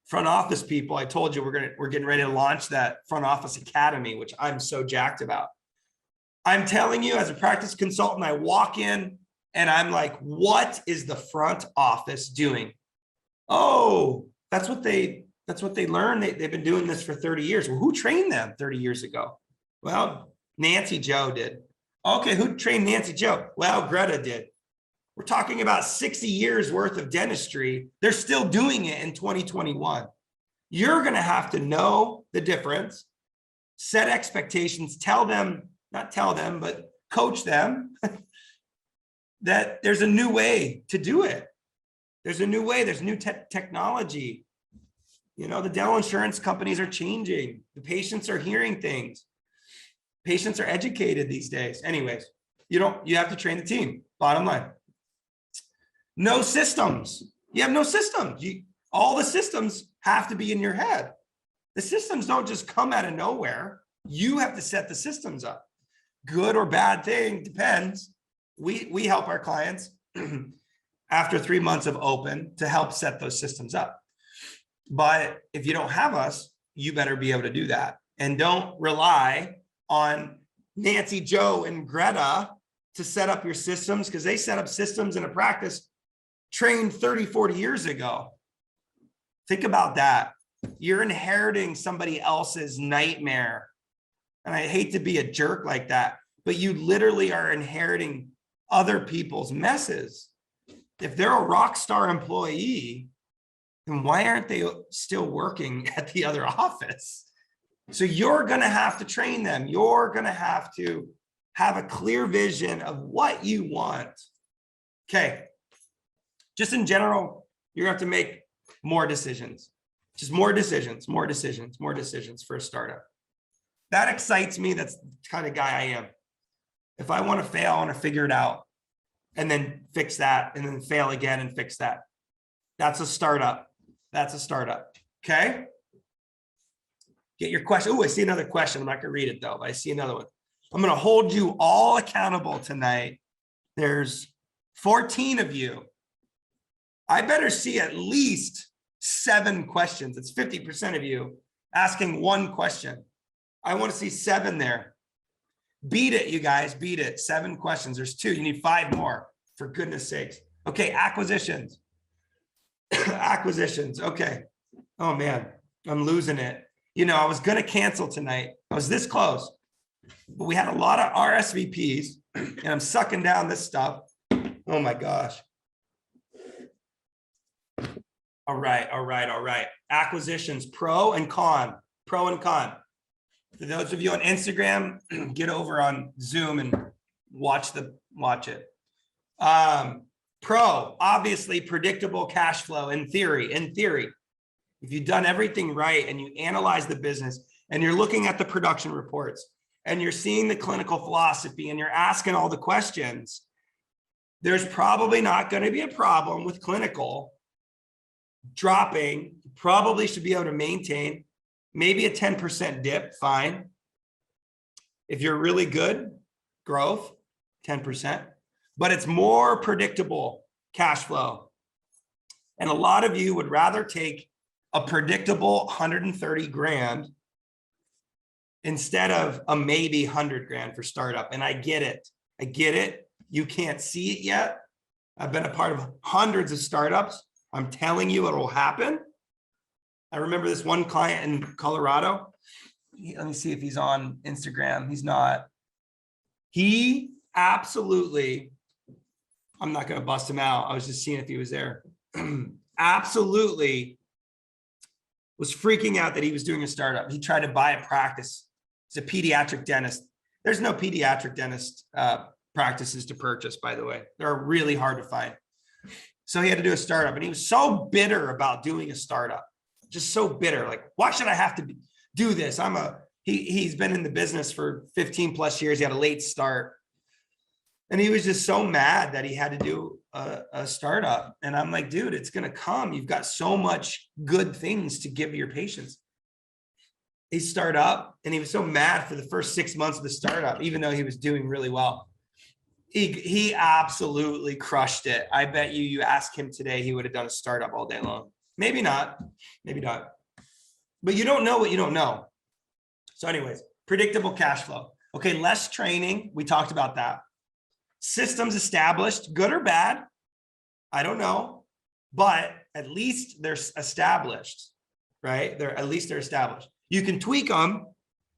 front office people, I told you we're getting ready to launch that front office academy, which I'm so jacked about. I'm telling you, as a practice consultant, I walk in and I'm like, what is the front office doing? Oh, that's what they learned. They've been doing this for 30 years. Well, who trained them 30 years ago? Well, Nancy Joe did. Okay, who trained Nancy Joe? Well, Greta did. We're talking about 60 years worth of dentistry. They're still doing it in 2021. You're going to have to know the difference, set expectations, not tell them, but coach them that there's a new way to do it. There's a new way, there's new technology. You know, the dental insurance companies are changing. The patients are hearing things. Patients are educated these days. Anyways, you have to train the team, bottom line. No systems. You have no systems. All the systems have to be in your head. The systems don't just come out of nowhere. You have to set the systems up. Good or bad thing, depends. We help our clients after 3 months of open to help set those systems up. But if you don't have us, you better be able to do that. And don't rely on Nancy, Joe, and Greta to set up your systems, because they set up systems in a practice trained 30, 40 years ago. Think about that. You're inheriting somebody else's nightmare. And I hate to be a jerk like that, but you literally are inheriting other people's messes. If they're a rock star employee, then why aren't they still working at the other office? So you're going to have to train them. You're going to have a clear vision of what you want. Okay. Just in general, you're going to have to make more decisions. Just more decisions for a startup. That excites me. That's the kind of guy I am. If I want to fail, I want to figure it out and then fix that and then fail again and fix that. That's a startup. Okay. Get your question. Oh, I see another question. I'm not going to read it though, but I see another one. I'm going to hold you all accountable tonight. There's 14 of you. I better see at least 7 questions. It's 50% of you asking one question. I want to see 7 there. Beat it, you guys, beat it. 7 questions. There's 2. You need 5 more, for goodness sakes. Okay, acquisitions. Acquisitions. Okay. Oh man, I'm losing it. You know, I was going to cancel tonight. I was this close, but we had a lot of RSVPs and I'm sucking down this stuff. Oh my gosh. All right. Acquisitions, pro and con. For those of you on Instagram, get over on Zoom and watch it. Pro, obviously predictable cash flow in theory. If you've done everything right and you analyze the business and you're looking at the production reports and you're seeing the clinical philosophy and you're asking all the questions, there's probably not going to be a problem with clinical dropping. You probably should be able to maintain maybe a 10% dip, fine. If you're really good, growth, 10%, but it's more predictable cash flow. And a lot of you would rather take a predictable 130 grand instead of a maybe 100 grand for startup. And I get it. You can't see it yet. I've been a part of hundreds of startups. I'm telling you, it will happen. I remember this one client in Colorado. Let me see if he's on Instagram. He's not. He absolutely, I'm not going to bust him out. I was just seeing if he was there. Absolutely was freaking out that he was doing a startup. He tried to buy a practice. He's a pediatric dentist. There's no pediatric dentist practices to purchase, by the way. They're really hard to find. So he had to do a startup, and he was so bitter about doing a startup, just so bitter. Like, why should I have to do this? He's been in the business for 15 plus years. He had a late start, and he was just so mad that he had to do a startup. And I'm like, dude, it's going to come. You've got so much good things to give your patients. He started up, and he was so mad for the first 6 months of the startup, even though he was doing really well. He absolutely crushed it. I bet you ask him today, he would have done a startup all day long. Maybe not. But you don't know what you don't know. So anyways, predictable cash flow. Okay, less training. We talked about that. Systems established, good or bad, I don't know, but at least they're established, right? At least they're established. You can tweak them,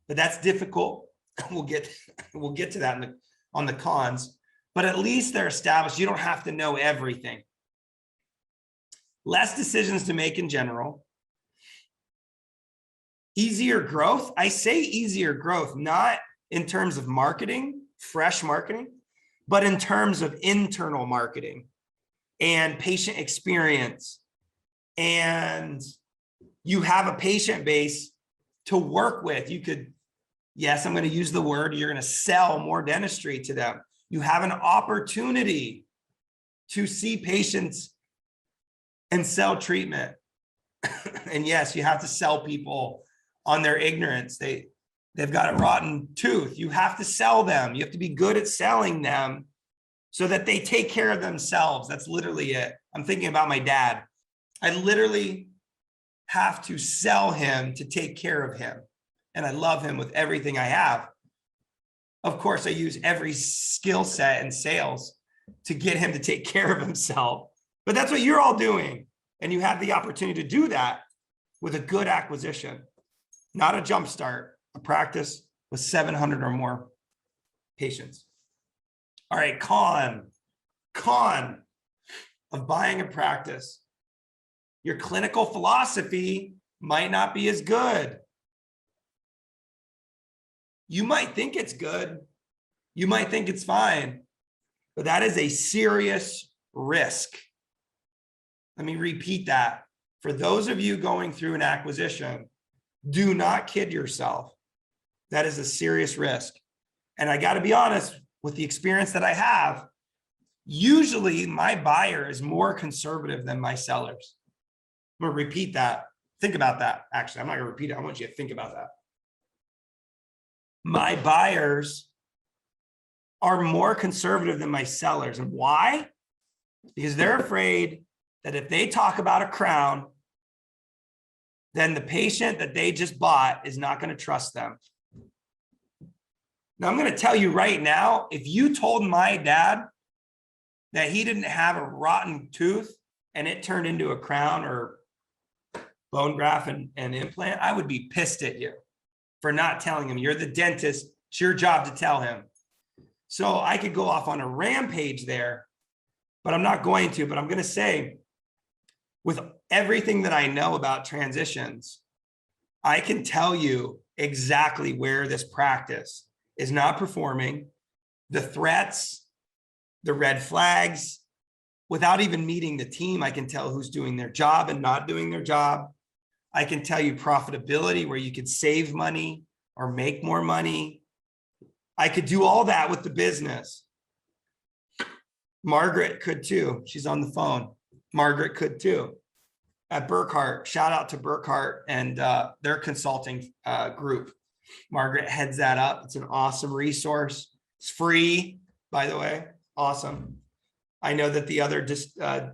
but that's difficult. We'll get to that on the cons, but at least they're established. You don't have to know everything. Less decisions to make in general. Easier growth. I say easier growth, not in terms of marketing, fresh marketing, but in terms of internal marketing and patient experience. And you have a patient base to work with. You could, yes, I'm going to use the word, you're going to sell more dentistry to them. You have an opportunity to see patients and sell treatment. And yes, you have to sell people on their ignorance. They've got a rotten tooth. You have to sell them. You have to be good at selling them so that they take care of themselves. That's literally it. I'm thinking about my dad. I literally have to sell him to take care of him. And I love him with everything I have. Of course, I use every skill set in sales to get him to take care of himself. But that's what you're all doing. And you have the opportunity to do that with a good acquisition, not a jump start, a practice with 700 or more patients. All right, con of buying a practice. Your clinical philosophy might not be as good. You might think it's good. You might think it's fine, but that is a serious risk. Let me repeat that. For those of you going through an acquisition, do not kid yourself. That is a serious risk. And I got to be honest, with the experience that I have, usually my buyer is more conservative than my sellers. I'm going to repeat that. Think about that. Actually, I'm not going to repeat it. I want you to think about that. My buyers are more conservative than my sellers. And why? Because they're afraid that if they talk about a crown, then the patient that they just bought is not going to trust them. Now, I'm going to tell you right now, if you told my dad that he didn't have a rotten tooth and it turned into a crown or bone graft and implant, I would be pissed at you for not telling him. You're the dentist. It's your job to tell him. So I could go off on a rampage there, but I'm not going to. But I'm going to say, with everything that I know about transitions, I can tell you exactly where this practice is not performing, the threats, the red flags. Without even meeting the team, I can tell who's doing their job and not doing their job. I can tell you profitability, where you could save money or make more money. I could do all that with the business. Margaret could too. She's on the phone. Margaret could too. At Burkhart, shout out to Burkhart and their consulting group. Margaret heads that up. It's an awesome resource. It's free, by the way. Awesome. I know that the other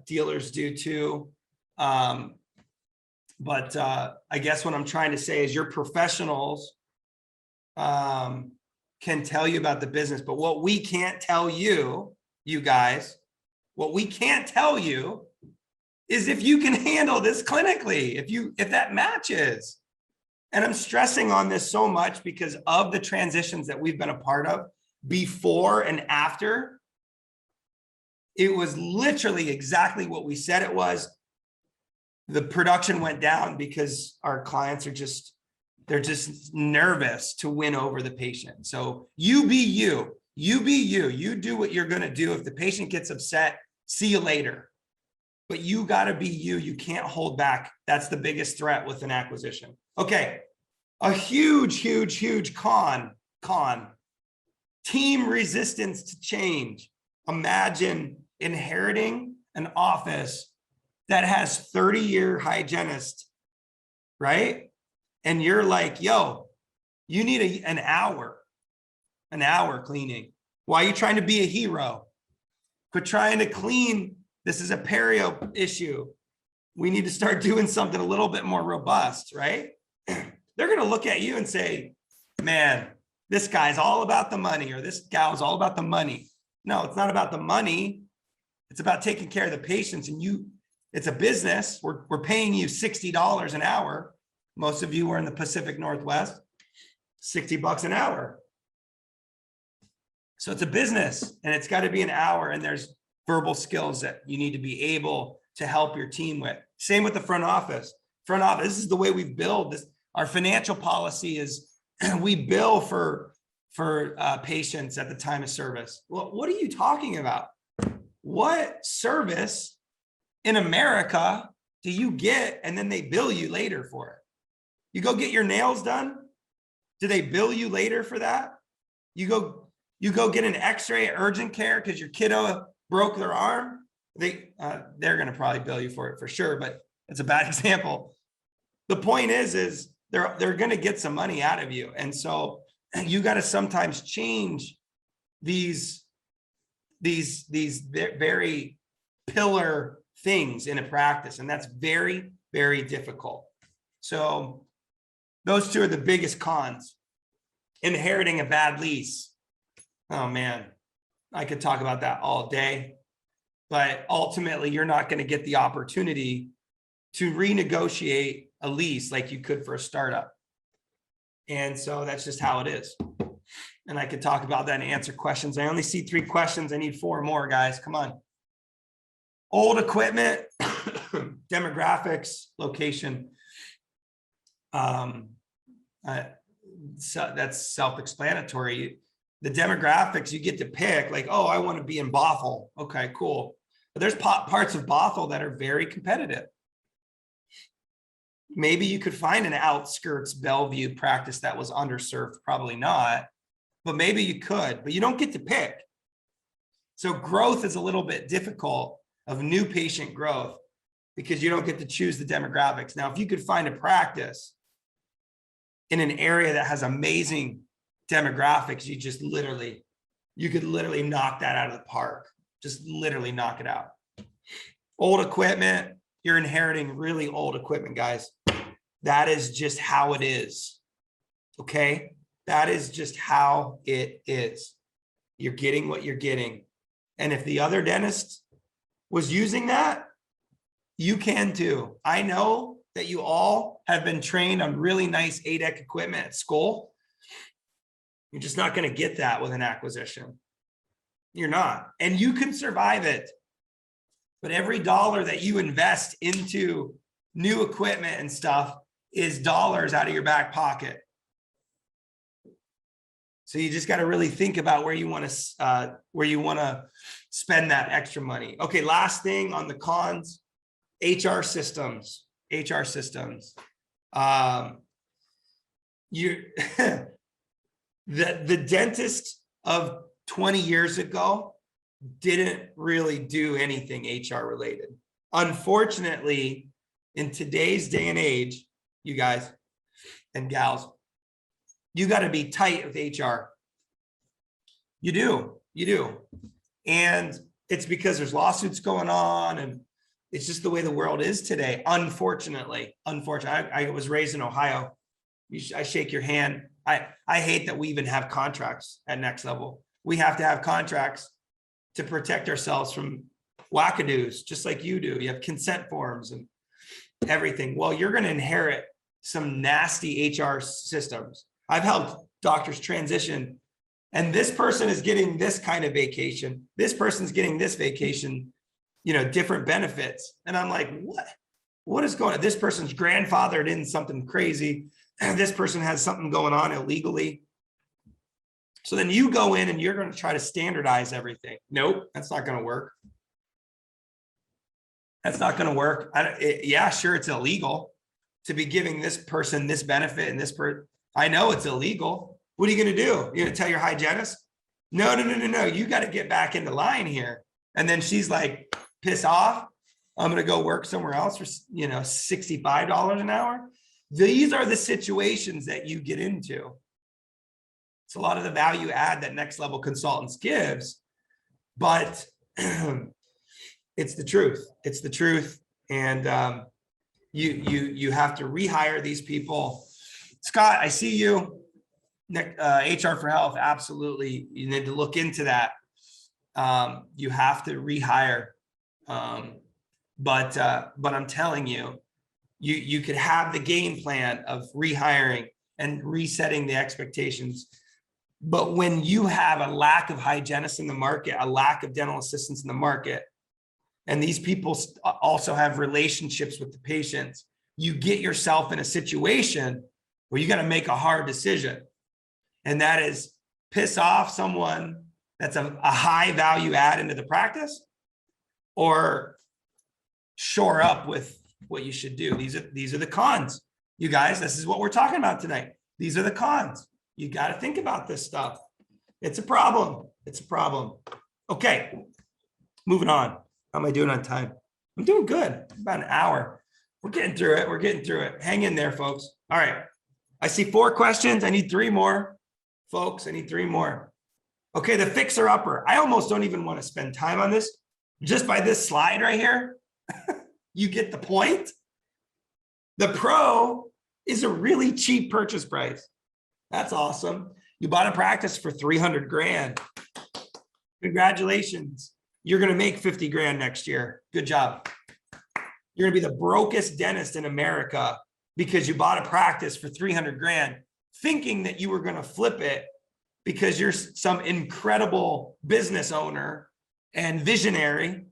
dealers do too. But I guess what I'm trying to say is your professionals can tell you about the business, but what we can't tell you, you guys, what we can't tell you is if you can handle this clinically, if that matches. And I'm stressing on this so much because of the transitions that we've been a part of before and after. It was literally exactly what we said it was. The production went down because our clients are they're just nervous to win over the patient. So you be you, you do what you're going to do. If the patient gets upset, see you later. But you got to be you. You can't hold back. That's the biggest threat with an acquisition. Okay. A huge con. Team resistance to change. Imagine inheriting an office that has 30-year hygienist, right? And you're like, yo, you need an hour cleaning. Why are you trying to be a hero? Quit trying to clean. This is a perio issue. We need to start doing something a little bit more robust, right? They're going to look at you and say, man, this guy's all about the money, or this gal's all about the money. No, it's not about the money. It's about taking care of the patients. And it's a business. We're paying you $60 an hour. Most of you are in the Pacific Northwest, $60 an hour. So it's a business, and it's got to be an hour, and there's verbal skills that you need to be able to help your team with. Same with the front office. Front office, this is the way we build this. Our financial policy is we bill for patients at the time of service. Well, what are you talking about? What service in America do you get and then they bill you later for it? You go get your nails done. Do they bill you later for that? You go get an x-ray at urgent care because your kiddo broke their arm. They're going to probably bill you for it for sure, but it's a bad example. The point is they're going to get some money out of you. And so you got to sometimes change these very pillar things in a practice. And that's very, very difficult. So those two are the biggest cons. Inheriting a bad lease. Oh man, I could talk about that all day, but ultimately you're not going to get the opportunity to renegotiate a lease like you could for a startup. And so that's just how it is. And I could talk about that and answer questions. I only see 3 questions. I need 4 more, guys. Come on. Old equipment, demographics, location. So that's self-explanatory. The demographics, you get to pick, like, oh, I want to be in Bothell. Okay, cool. But there's parts of Bothell that are very competitive. Maybe you could find an outskirts Bellevue practice that was underserved, probably not, but maybe you could, but you don't get to pick. So growth is a little bit difficult of new patient growth because you don't get to choose the demographics. Now, if you could find a practice in an area that has amazing demographics, you could literally knock that out of the park. Just literally knock it out. Old equipment, you're inheriting really old equipment, guys. That is just how it is. Okay? That is just how it is. You're getting what you're getting. And if the other dentist was using that, you can too. I know that you all have been trained on really nice ADEC equipment at school. You're just not going to get that with an acquisition. You're not. And you can survive it. But every dollar that you invest into new equipment and stuff is dollars out of your back pocket. So you just got to really think about where you want to spend that extra money. Okay, last thing on the cons, HR systems. HR systems. The dentist of 20 years ago didn't really do anything HR related. Unfortunately, in today's day and age, you guys and gals, you got to be tight with HR. You do. And it's because there's lawsuits going on, and it's just the way the world is today. Unfortunately, I was raised in Ohio. I shake your hand. I hate that we even have contracts at Next Level. We have to have contracts to protect ourselves from wackadoos, just like you do. You have consent forms and everything. Well, you're going to inherit some nasty HR systems. I've helped doctors transition, and this person is getting this kind of vacation. This person's getting this vacation, different benefits. And I'm like, what is going on? This person's grandfathered in something crazy. This person has something going on illegally. So then you go in and you're going to try to standardize everything. Nope, that's not going to work. That's not going to work. Yeah, sure, it's illegal to be giving this person this benefit and this person. I know it's illegal. What are you going to do? You're going to tell your hygienist? No. You got to get back into line here. And then she's like, piss off. I'm going to go work somewhere else for, $65 an hour. These are the situations that you get into. It's a lot of the value add that Next Level Consultants gives, but it's the truth. It's the truth. And you have to rehire these people. Scott, I see you. HR for Health, absolutely. You need to look into that. You have to rehire. But I'm telling you, you could have the game plan of rehiring and resetting the expectations. But when you have a lack of hygienists in the market, a lack of dental assistants in the market, and these people also have relationships with the patients, you get yourself in a situation where you got to make a hard decision. And that is piss off someone that's a high value add into the practice, or shore up with what you should do. These are the cons. You guys, this is what we're talking about tonight. These are the cons. You got to think about this stuff. It's a problem. It's a problem. Okay, moving on. How am I doing on time? I'm doing good. About an hour. We're getting through it. We're getting through it. Hang in there, folks. All right. I see 4 questions. I need 3 more. Folks, I need 3 more. Okay, the fixer-upper. I almost don't even want to spend time on this. Just by this slide right here, you get the point. The Pro is a really cheap purchase price. That's awesome. You bought a practice for 300 grand. Congratulations. You're going to make 50 grand next year. Good job. You're going to be the brokest dentist in America because you bought a practice for 300 grand, thinking that you were going to flip it because you're some incredible business owner and visionary.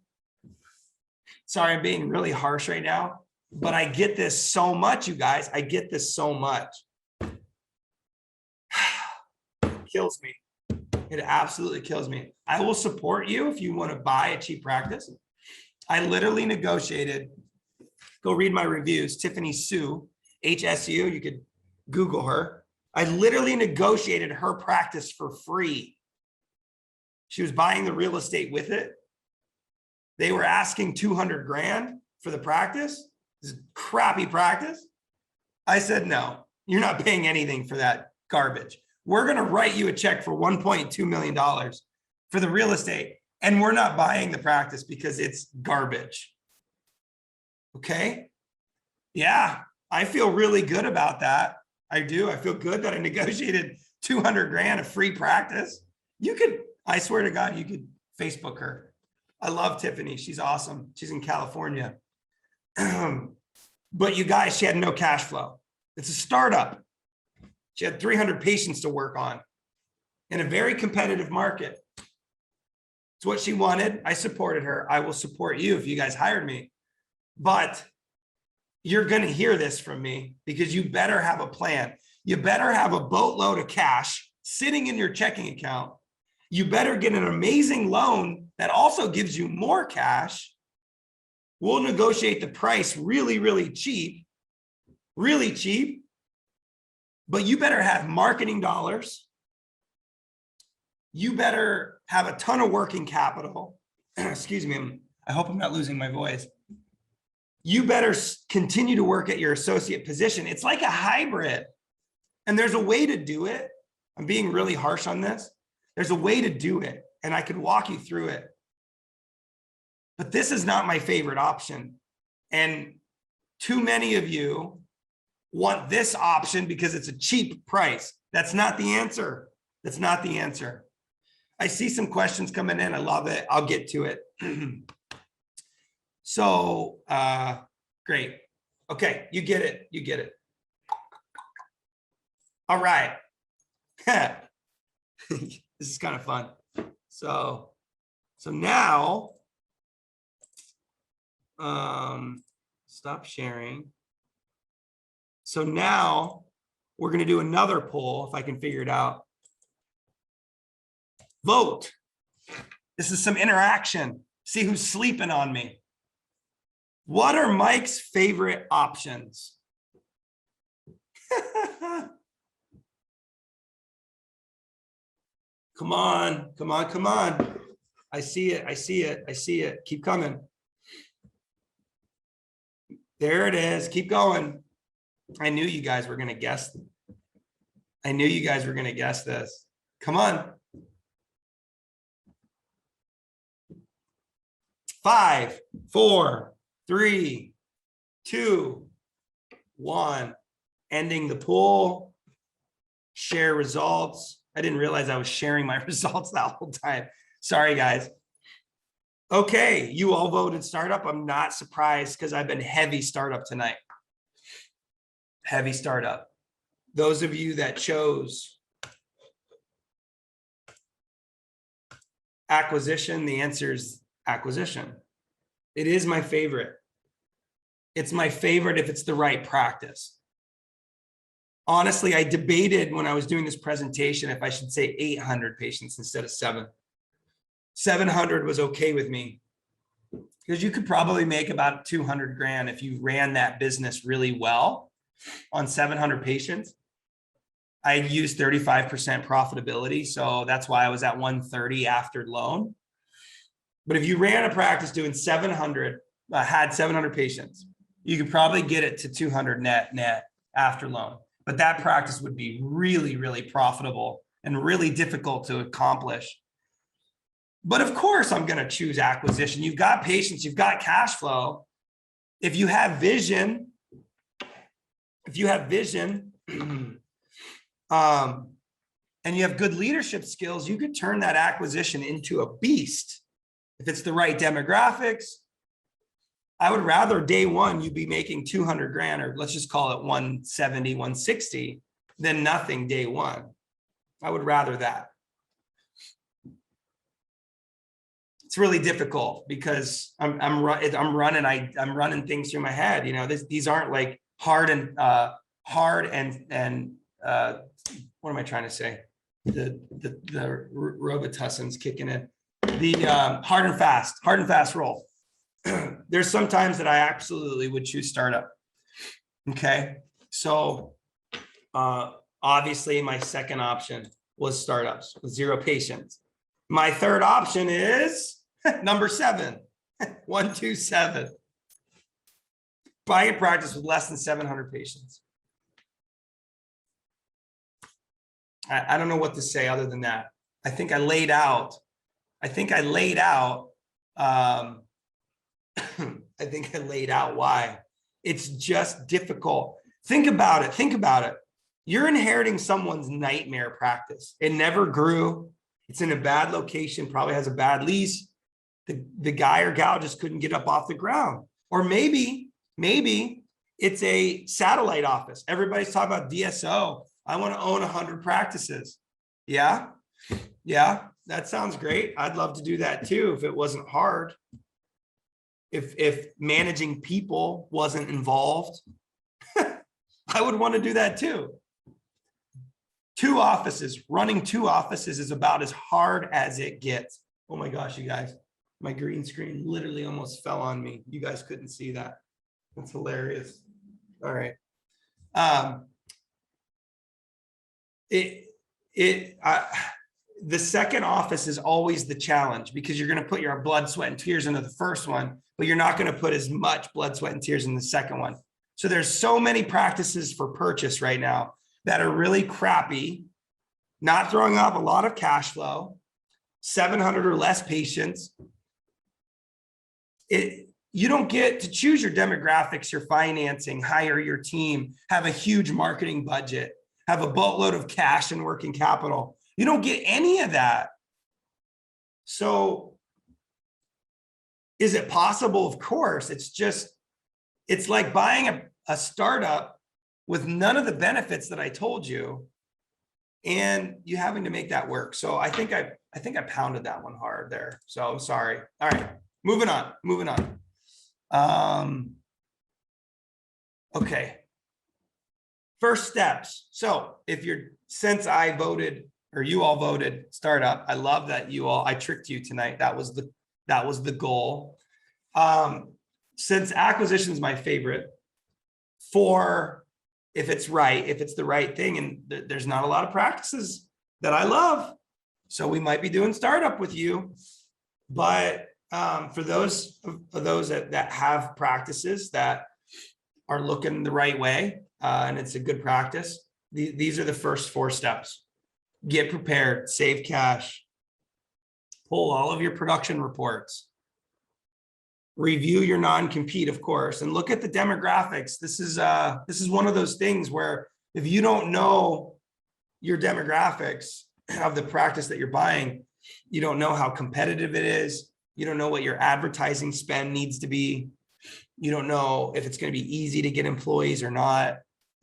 Sorry, I'm being really harsh right now, but I get this so much, you guys. I get this so much. Kills me. It absolutely kills me. I will support you if you want to buy a cheap practice. I literally negotiated. Go read my reviews. Tiffany Sue, HSU. You could Google her. I literally negotiated her practice for free. She was buying the real estate with it. They were asking 200 grand for the practice. This crappy practice. I said, no, you're not paying anything for that garbage. We're going to write you a check for $1.2 million for the real estate, and we're not buying the practice because it's garbage. Okay? Yeah, I feel really good about that. I do. I feel good that I negotiated 200 grand of free practice. You could, I swear to God, you could Facebook her. I love Tiffany. She's awesome. She's in California. But you guys, she had no cash flow. It's a startup. She had 300 patients to work on in a very competitive market. It's what she wanted. I supported her. I will support you if you guys hired me. But you're going to hear this from me because you better have a plan. You better have a boatload of cash sitting in your checking account. You better get an amazing loan that also gives you more cash. We'll negotiate the price really, really cheap. But you better have marketing dollars. You better have a ton of working capital. Excuse me. I hope I'm not losing my voice. You better continue to work at your associate position. It's like a hybrid. And there's a way to do it. I'm being really harsh on this. There's a way to do it, and I could walk you through it. But this is not my favorite option. And too many of you want this option because it's a cheap price. That's not the answer. That's not the answer. I see some questions coming in. I love it. I'll get to it. So, great. Okay, you get it. You get it. All right. This is kind of fun. So now, stop sharing. So now we're going to do another poll if I can figure it out. Vote. This is some interaction. See who's sleeping on me. What are Mike's favorite options? Come on, come on, come on. I see it, I see it, I see it. Keep coming. There it is. Keep going. I knew you guys were going to guess. I knew you guys were going to guess this. Come on. 5, 4, 3, 2, 1. Ending the poll. share results. I didn't realize I was sharing my results that whole time. Sorry, guys. Okay, you all voted startup. I'm not surprised because I've been heavy startup tonight. Heavy startup. Those of you that chose acquisition, the answer is acquisition. It is my favorite. It's my favorite if it's the right practice. Honestly, I debated when I was doing this presentation if I should say 800 patients instead of 700 was okay with me, because you could probably make about 200 grand if you ran that business really well on 700 patients. I used 35% profitability, so that's why I was at 130 after loan. But if you ran a practice doing 700, had 700 patients, you could probably get it to 200 net after loan. But that practice would be really, really profitable and really difficult to accomplish. But of course, I'm going to choose acquisition. You've got patients, you've got cash flow. If you have vision, and you have good leadership skills, you could turn that acquisition into a beast. If it's the right demographics, I would rather day one you be making 200 grand, or let's just call it 170, 160, than nothing day one. I would rather that. It's really difficult because I'm running things through my head. You know, these aren't like hard and what am I trying to say? The Robitussin's kicking in. The hard and fast roll. There's some times that I absolutely would choose startup. Okay, so obviously my second option was startups with 0 patients. My third option is number 7, 127. Buy a practice with less than 700 patients. I don't know what to say other than that. I think I laid out why. It's just difficult. Think about it. You're inheriting someone's nightmare practice. It never grew. It's in a bad location, probably has a bad lease. The guy or gal just couldn't get up off the ground. Or maybe it's a satellite office. Everybody's talking about DSO. I want to own 100 practices. Yeah, that sounds great. I'd love to do that too if it wasn't hard. If managing people wasn't involved, I would want to do that too. Running 2 offices is about as hard as it gets. Oh my gosh, you guys, my green screen literally almost fell on me. You guys couldn't see that. That's hilarious. All right. The second office is always the challenge because you're going to put your blood, sweat, and tears into the first one, but you're not going to put as much blood, sweat, and tears in the second one. So there's so many practices for purchase right now that are really crappy, not throwing off a lot of cash flow, 700 or less patients. You don't get to choose your demographics, your financing, hire your team, have a huge marketing budget, have a boatload of cash and working capital. You don't get any of that. So is it possible? Of course. It's like buying a startup with none of the benefits that I told you, and you having to make that work. So I think I pounded that one hard there. So I'm sorry. All right, moving on. Okay. First steps. So since I voted, or you all voted startup, I love that I tricked you tonight. That was the goal. Since acquisition is my favorite, if it's the right thing, and there's not a lot of practices that I love, so we might be doing startup with you. But for those that have practices that are looking the right way, and it's a good practice, these are the first 4 steps. Get prepared, save cash, pull all of your production reports, review your non-compete, of course, and look at the demographics. This is one of those things where if you don't know your demographics of the practice that you're buying. You don't know how competitive it is. You don't know what your advertising spend needs to be. You don't know if it's going to be easy to get employees or not.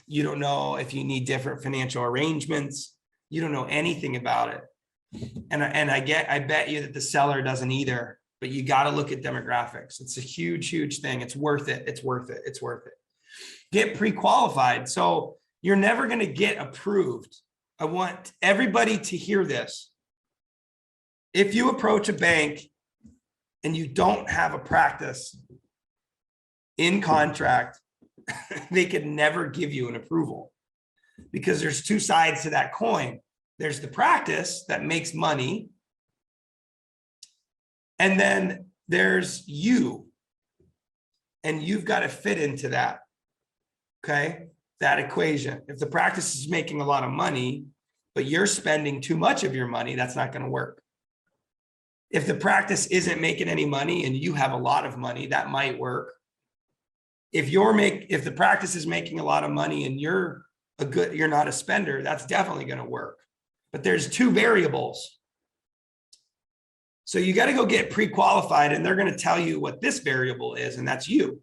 You don't know if you need different financial arrangements. You don't know anything about it. And I bet you that the seller doesn't either, but you got to look at demographics. It's a huge, huge thing. It's worth it. It's worth it. It's worth it. Get pre-qualified. So you're never going to get approved. I want everybody to hear this. If you approach a bank and you don't have a practice in contract, they could never give you an approval, because there's two sides to that coin. There's the practice that makes money, and then there's you, and you've got to fit into that. Okay, that equation. If the practice is making a lot of money, but you're spending too much of your money, that's not going to work. If the practice isn't making any money and you have a lot of money, that might work. If the practice is making a lot of money and you're not a spender, that's definitely going to work. But there's two variables. So you got to go get pre-qualified, and they're going to tell you what this variable is, and that's you.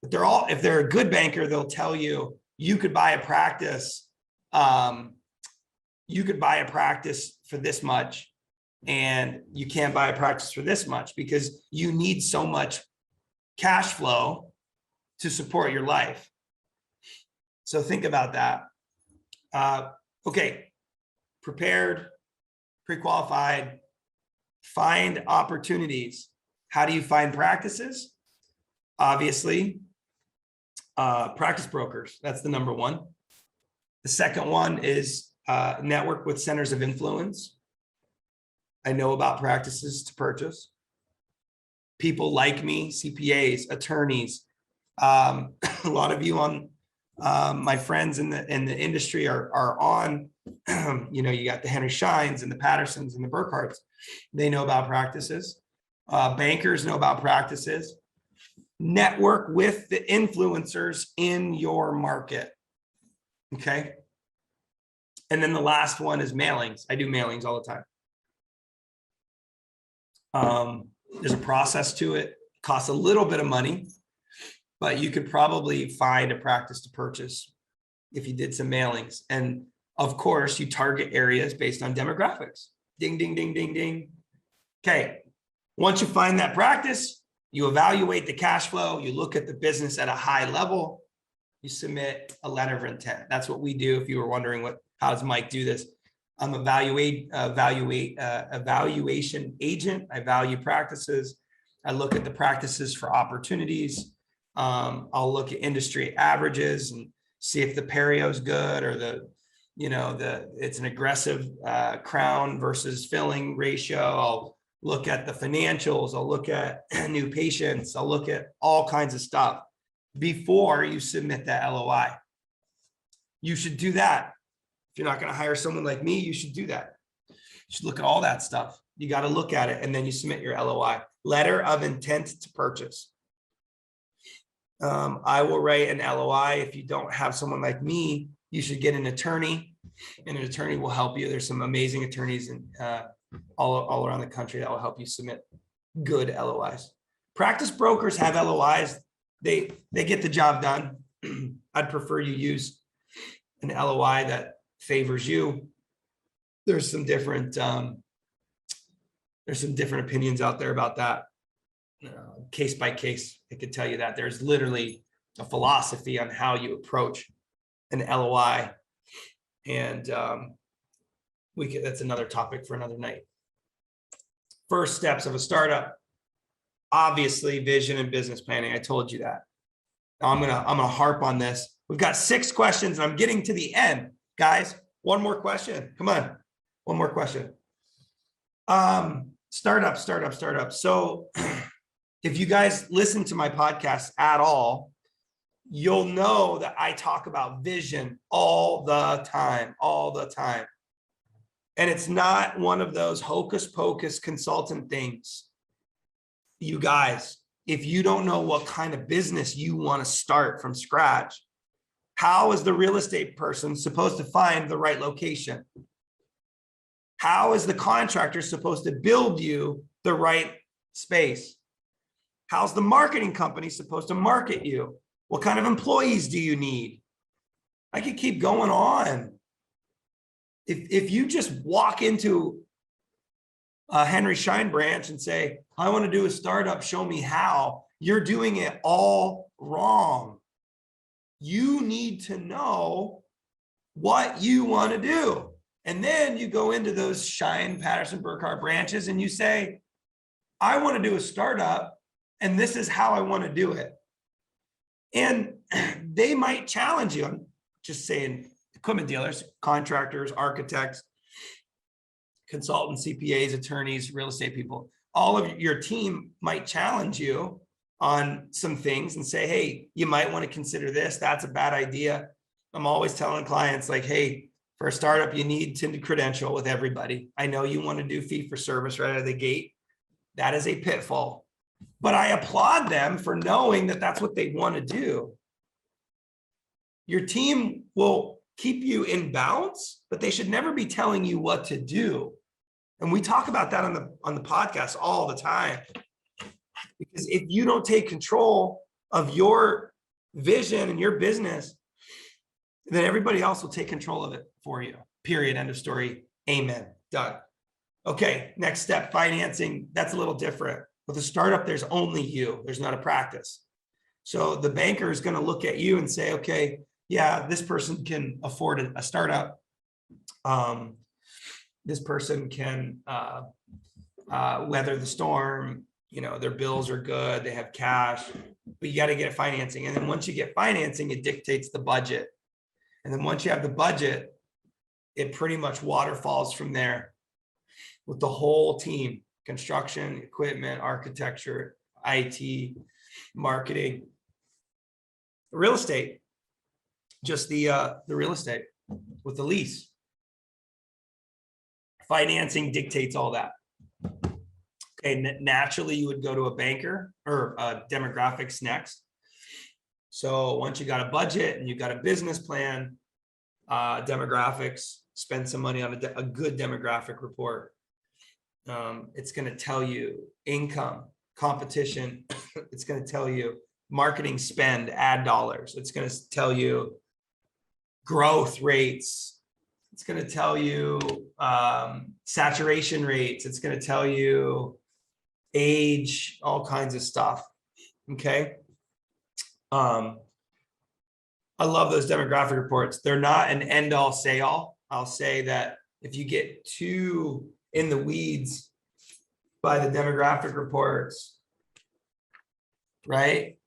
But if they're a good banker, they'll tell you, you could buy a practice. You could buy a practice for this much, and you can't buy a practice for this much because you need so much cash flow to support your life. So think about that. Okay, prepared, pre-qualified, find opportunities. How do you find practices? Obviously, practice brokers. That's the number one. The second one is network with centers of influence. I know about practices to purchase. People like me, CPAs, attorneys. A lot of you on my friends in the industry are on. You got the Henry Shines and the Pattersons and the Burkharts. They know about practices. Bankers know about practices. Network with the influencers in your market. Okay. And then the last one is mailings. I do mailings all the time. There's a process to it. It costs a little bit of money, but you could probably find a practice to purchase if you did some mailings. And of course, you target areas based on demographics. Ding, ding, ding, ding, ding. Okay. Once you find that practice, you evaluate the cash flow. You look at the business at a high level. You submit a letter of intent. That's what we do. If you were wondering how does Mike do this? I'm an evaluation agent. I value practices. I look at the practices for opportunities. I'll look at industry averages and see if the perio is good, or it's an aggressive crown versus filling ratio. I'll look at the financials. I'll look at new patients. I'll look at all kinds of stuff before you submit that LOI. You should do that. If you're not going to hire someone like me, you should do that. You should look at all that stuff. You got to look at it, and then you submit your LOI, letter of intent to purchase. I will write an LOI. If you don't have someone like me, you should get an attorney, and an attorney will help you. There's some amazing attorneys all around the country that will help you submit good LOIs. Practice brokers have LOIs. They get the job done. I'd prefer you use an LOI that favors you. There's some different opinions out there about that. Case by case, I could tell you that there's literally a philosophy on how you approach an LOI, and that's another topic for another night. First steps of a startup, obviously vision and business planning. I told you that. Now I'm gonna harp on this. We've got 6 questions, and I'm getting to the end, guys. One more question. Come on, one more question. Startup. So if you guys listen to my podcast at all, you'll know that I talk about vision all the time. And it's not one of those hocus pocus consultant things. You guys, if you don't know what kind of business you want to start from scratch, How is the real estate person supposed to find the right location? How is the contractor supposed to build you the right space? How's the marketing company supposed to market you? What kind of employees do you need? I could keep going on. If you just walk into a Henry Schein branch and say, I want to do a startup, show me how, you're doing it all wrong. You need to know what you want to do. And then you go into those Schein, Patterson, Burkhardt branches and you say, I want to do a startup and this is how I want to do it. And they might challenge you. I'm just saying, equipment dealers, contractors, architects, consultants, CPAs, attorneys, real estate people, all of your team might challenge you on some things and say, hey, you might want to consider this. That's a bad idea. I'm always telling clients like, hey, for a startup, you need to credential with everybody. I know you want to do fee for service right out of the gate. That is a pitfall. But I applaud them for knowing that that's what they want to do. Your team will keep you in balance, but they should never be telling you what to do. And we talk about that on the podcast all the time. Because if you don't take control of your vision and your business, then everybody else will take control of it for you. Period. End of story. Amen. Done. Okay. Next step, financing. That's a little different. With a startup, there's only you. There's not a practice. So the banker is going to look at you and say, okay, yeah, this person can afford a startup. This person can weather the storm. You know, their bills are good. They have cash, but you got to get financing. And then once you get financing, it dictates the budget. And then once you have the budget, it pretty much waterfalls from there with the whole team: construction, equipment, architecture, IT, marketing, real estate, just the real estate with the lease. Financing dictates all that. Okay, naturally you would go to a banker, or demographics next. So once you got a budget and you got a business plan, demographics, spend some money on a good demographic report. It's going to tell you income, competition. It's going to tell you marketing spend, ad dollars. It's going to tell you growth rates. It's going to tell you saturation rates. It's going to tell you age, all kinds of stuff. Okay. I love those demographic reports. They're not an end all say all. I'll say that if you get too in the weeds by the demographic reports, right?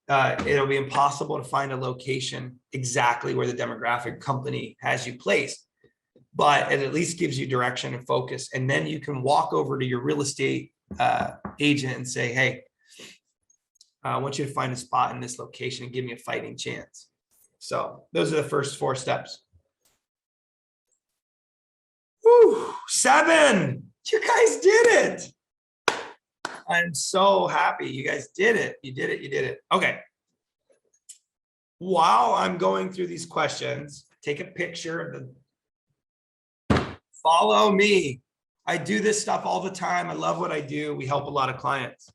It'll be impossible to find a location exactly where the demographic company has you placed, but it at least gives you direction and focus. And then you can walk over to your real estate agent and say, hey, I want you to find a spot in this location and give me a fighting chance. So those are the first 4 steps. Woo, 7. You guys did it. I'm so happy. You guys did it. You did it. You did it. Okay. While I'm going through these questions, take a picture of the, follow me. I do this stuff all the time. I love what I do. We help a lot of clients.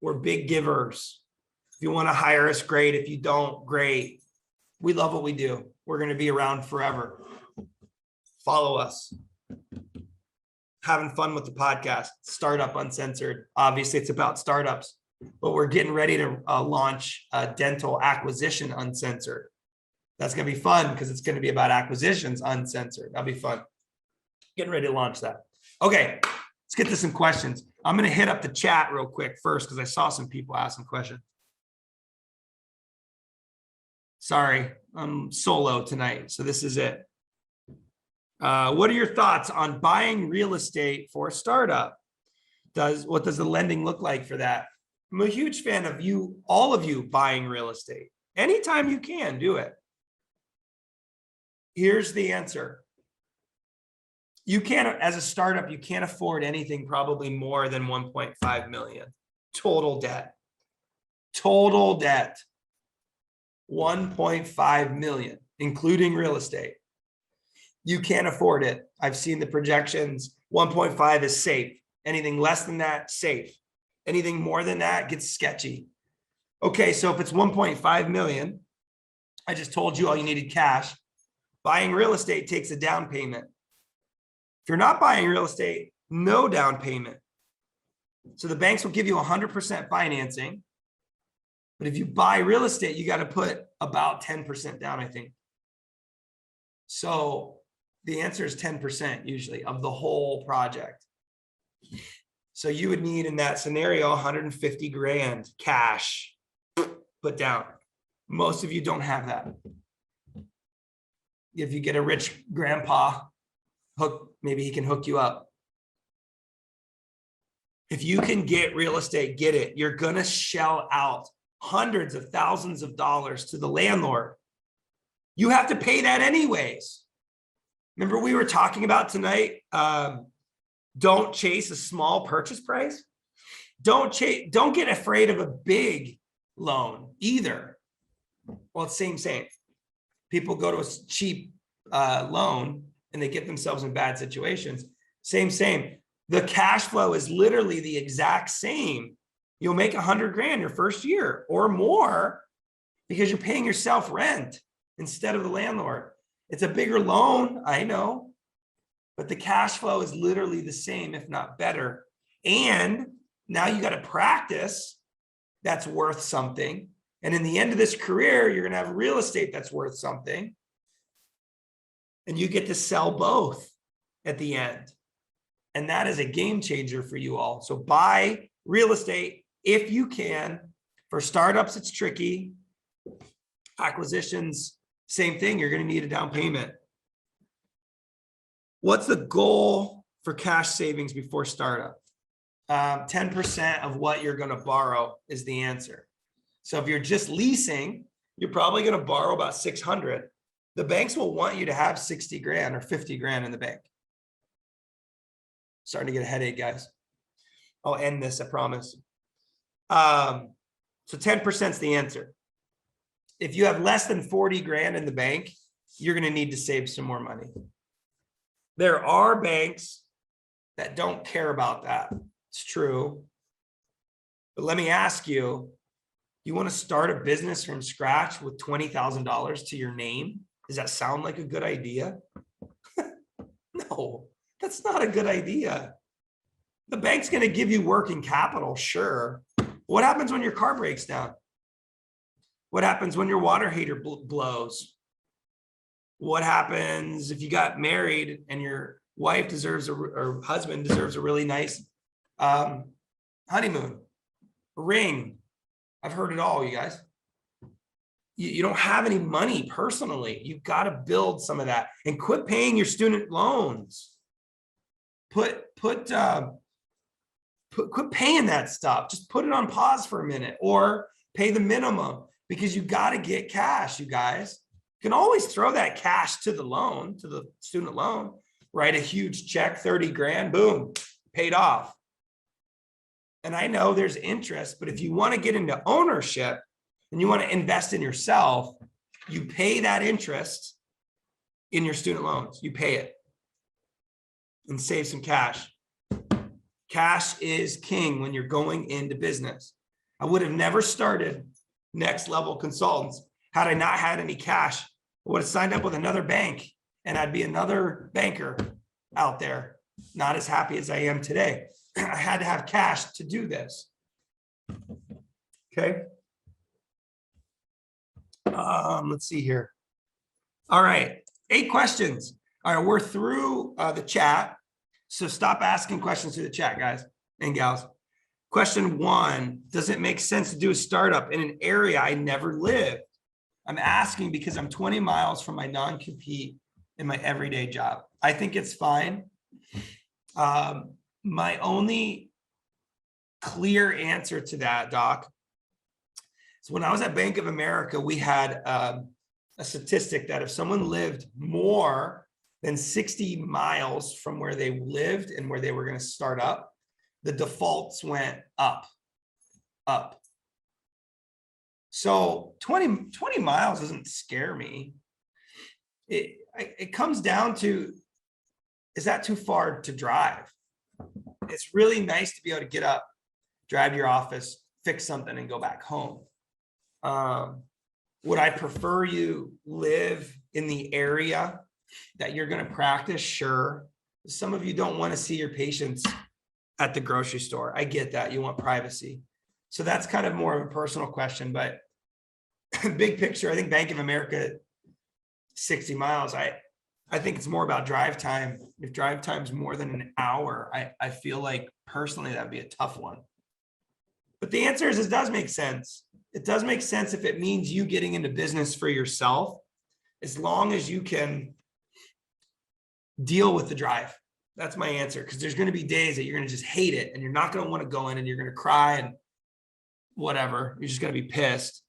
We're big givers. If you want to hire us, great. If you don't, great. We love what we do. We're going to be around forever. Follow us. Having fun with the podcast, Startup Uncensored. Obviously, it's about startups, but we're getting ready to launch Dental Acquisition Uncensored. That's going to be fun because it's going to be about acquisitions uncensored. That'll be fun. Getting ready to launch that. Okay, let's get to some questions. I'm going to hit up the chat real quick first because I saw some people asking questions. Sorry, I'm solo tonight, so this is it. What are your thoughts on buying real estate for a startup? What does the lending look like for that? I'm a huge fan of you, all of you buying real estate. Anytime you can, do it. Here's the answer. You can't, as a startup, you can't afford anything probably more than 1.5 million total debt. Total debt. 1.5 million, including real estate. You can't afford it. I've seen the projections. 1.5 is safe. Anything less than that, safe. Anything more than that gets sketchy. Okay, so if it's 1.5 million, I just told you all you needed cash. Buying real estate takes a down payment. If you're not buying real estate, no down payment. So the banks will give you 100% financing. But if you buy real estate, you got to put about 10% down, I think. So the answer is 10% usually of the whole project. So you would need in that scenario 150 grand cash put down. Most of you don't have that. If you get a rich grandpa, maybe he can hook you up. If you can get real estate, get it. You're going to shell out hundreds of thousands of dollars to the landlord. You have to pay that anyways. Remember we were talking about tonight, don't chase a small purchase price. Don't get afraid of a big loan either. Well, it's same. People go to a cheap loan and they get themselves in bad situations. Same. The cash flow is literally the exact same. You'll make 100 grand your first year or more because you're paying yourself rent instead of the landlord. It's a bigger loan, I know, but the cash flow is literally the same, if not better. And now you got to practice that's worth something. And in the end of this career, you're going to have real estate that's worth something. And you get to sell both at the end. And that is a game changer for you all. So buy real estate if you can. For startups, it's tricky. Acquisitions, same thing. You're going to need a down payment. What's the goal for cash savings before startup? 10% of what you're going to borrow is the answer. So if you're just leasing, you're probably going to borrow about 600. The banks will want you to have 60 grand or 50 grand in the bank. Starting to get a headache, guys. I'll end this, I promise. So 10% is the answer. If you have less than 40 grand in the bank, you're going to need to save some more money. There are banks that don't care about that. It's true. But let me ask you, you want to start a business from scratch with $20,000 to your name? Does that sound like a good idea? No, that's not a good idea. The bank's going to give you working capital, sure. What happens when your car breaks down? What happens when your water heater blows? What happens if you got married and your wife deserves or husband deserves a really nice honeymoon, ring? I've heard it all, you guys. You don't have any money personally. You've got to build some of that and quit paying your student loans. Quit paying that stuff. Just put it on pause for a minute or pay the minimum because you got to get cash, you guys. You can always throw that cash to the loan, to the student loan, write a huge check, 30 grand, boom, paid off. And I know there's interest, but if you want to get into ownership and you want to invest in yourself, you pay that interest in your student loans. You pay it and save some cash. Cash is king when you're going into business. I would have never started Next Level Consultants had I not had any cash. I would have signed up with another bank and I'd be another banker out there, not as happy as I am today. I had to have cash to do this. Okay. Let's see here. All right. 8 questions. All right. We're through the chat. So stop asking questions to the chat, guys and gals. Question 1, does it make sense to do a startup in an area I never lived? I'm asking because I'm 20 miles from my non-compete in my everyday job. I think it's fine. My only clear answer to that, Doc, is when I was at Bank of America, we had a statistic that if someone lived more than 60 miles from where they lived and where they were going to start up, the defaults went up. So 20 miles doesn't scare me. It comes down to, is that too far to drive? It's really nice to be able to get up, drive to your office, fix something, and go back home. Would I prefer you live in the area that you're going to practice? Sure. Some of you don't want to see your patients at the grocery store. I get that. You want privacy. So that's kind of more of a personal question, but big picture, I think Bank of America, 60 miles. I think it's more about drive time. If drive time's more than an hour, I feel like personally that'd be a tough one. But the answer is, it does make sense. It does make sense if it means you getting into business for yourself, as long as you can deal with the drive. That's my answer. Because there's going to be days that you're going to just hate it and you're not going to want to go in and you're going to cry and whatever. You're just going to be pissed.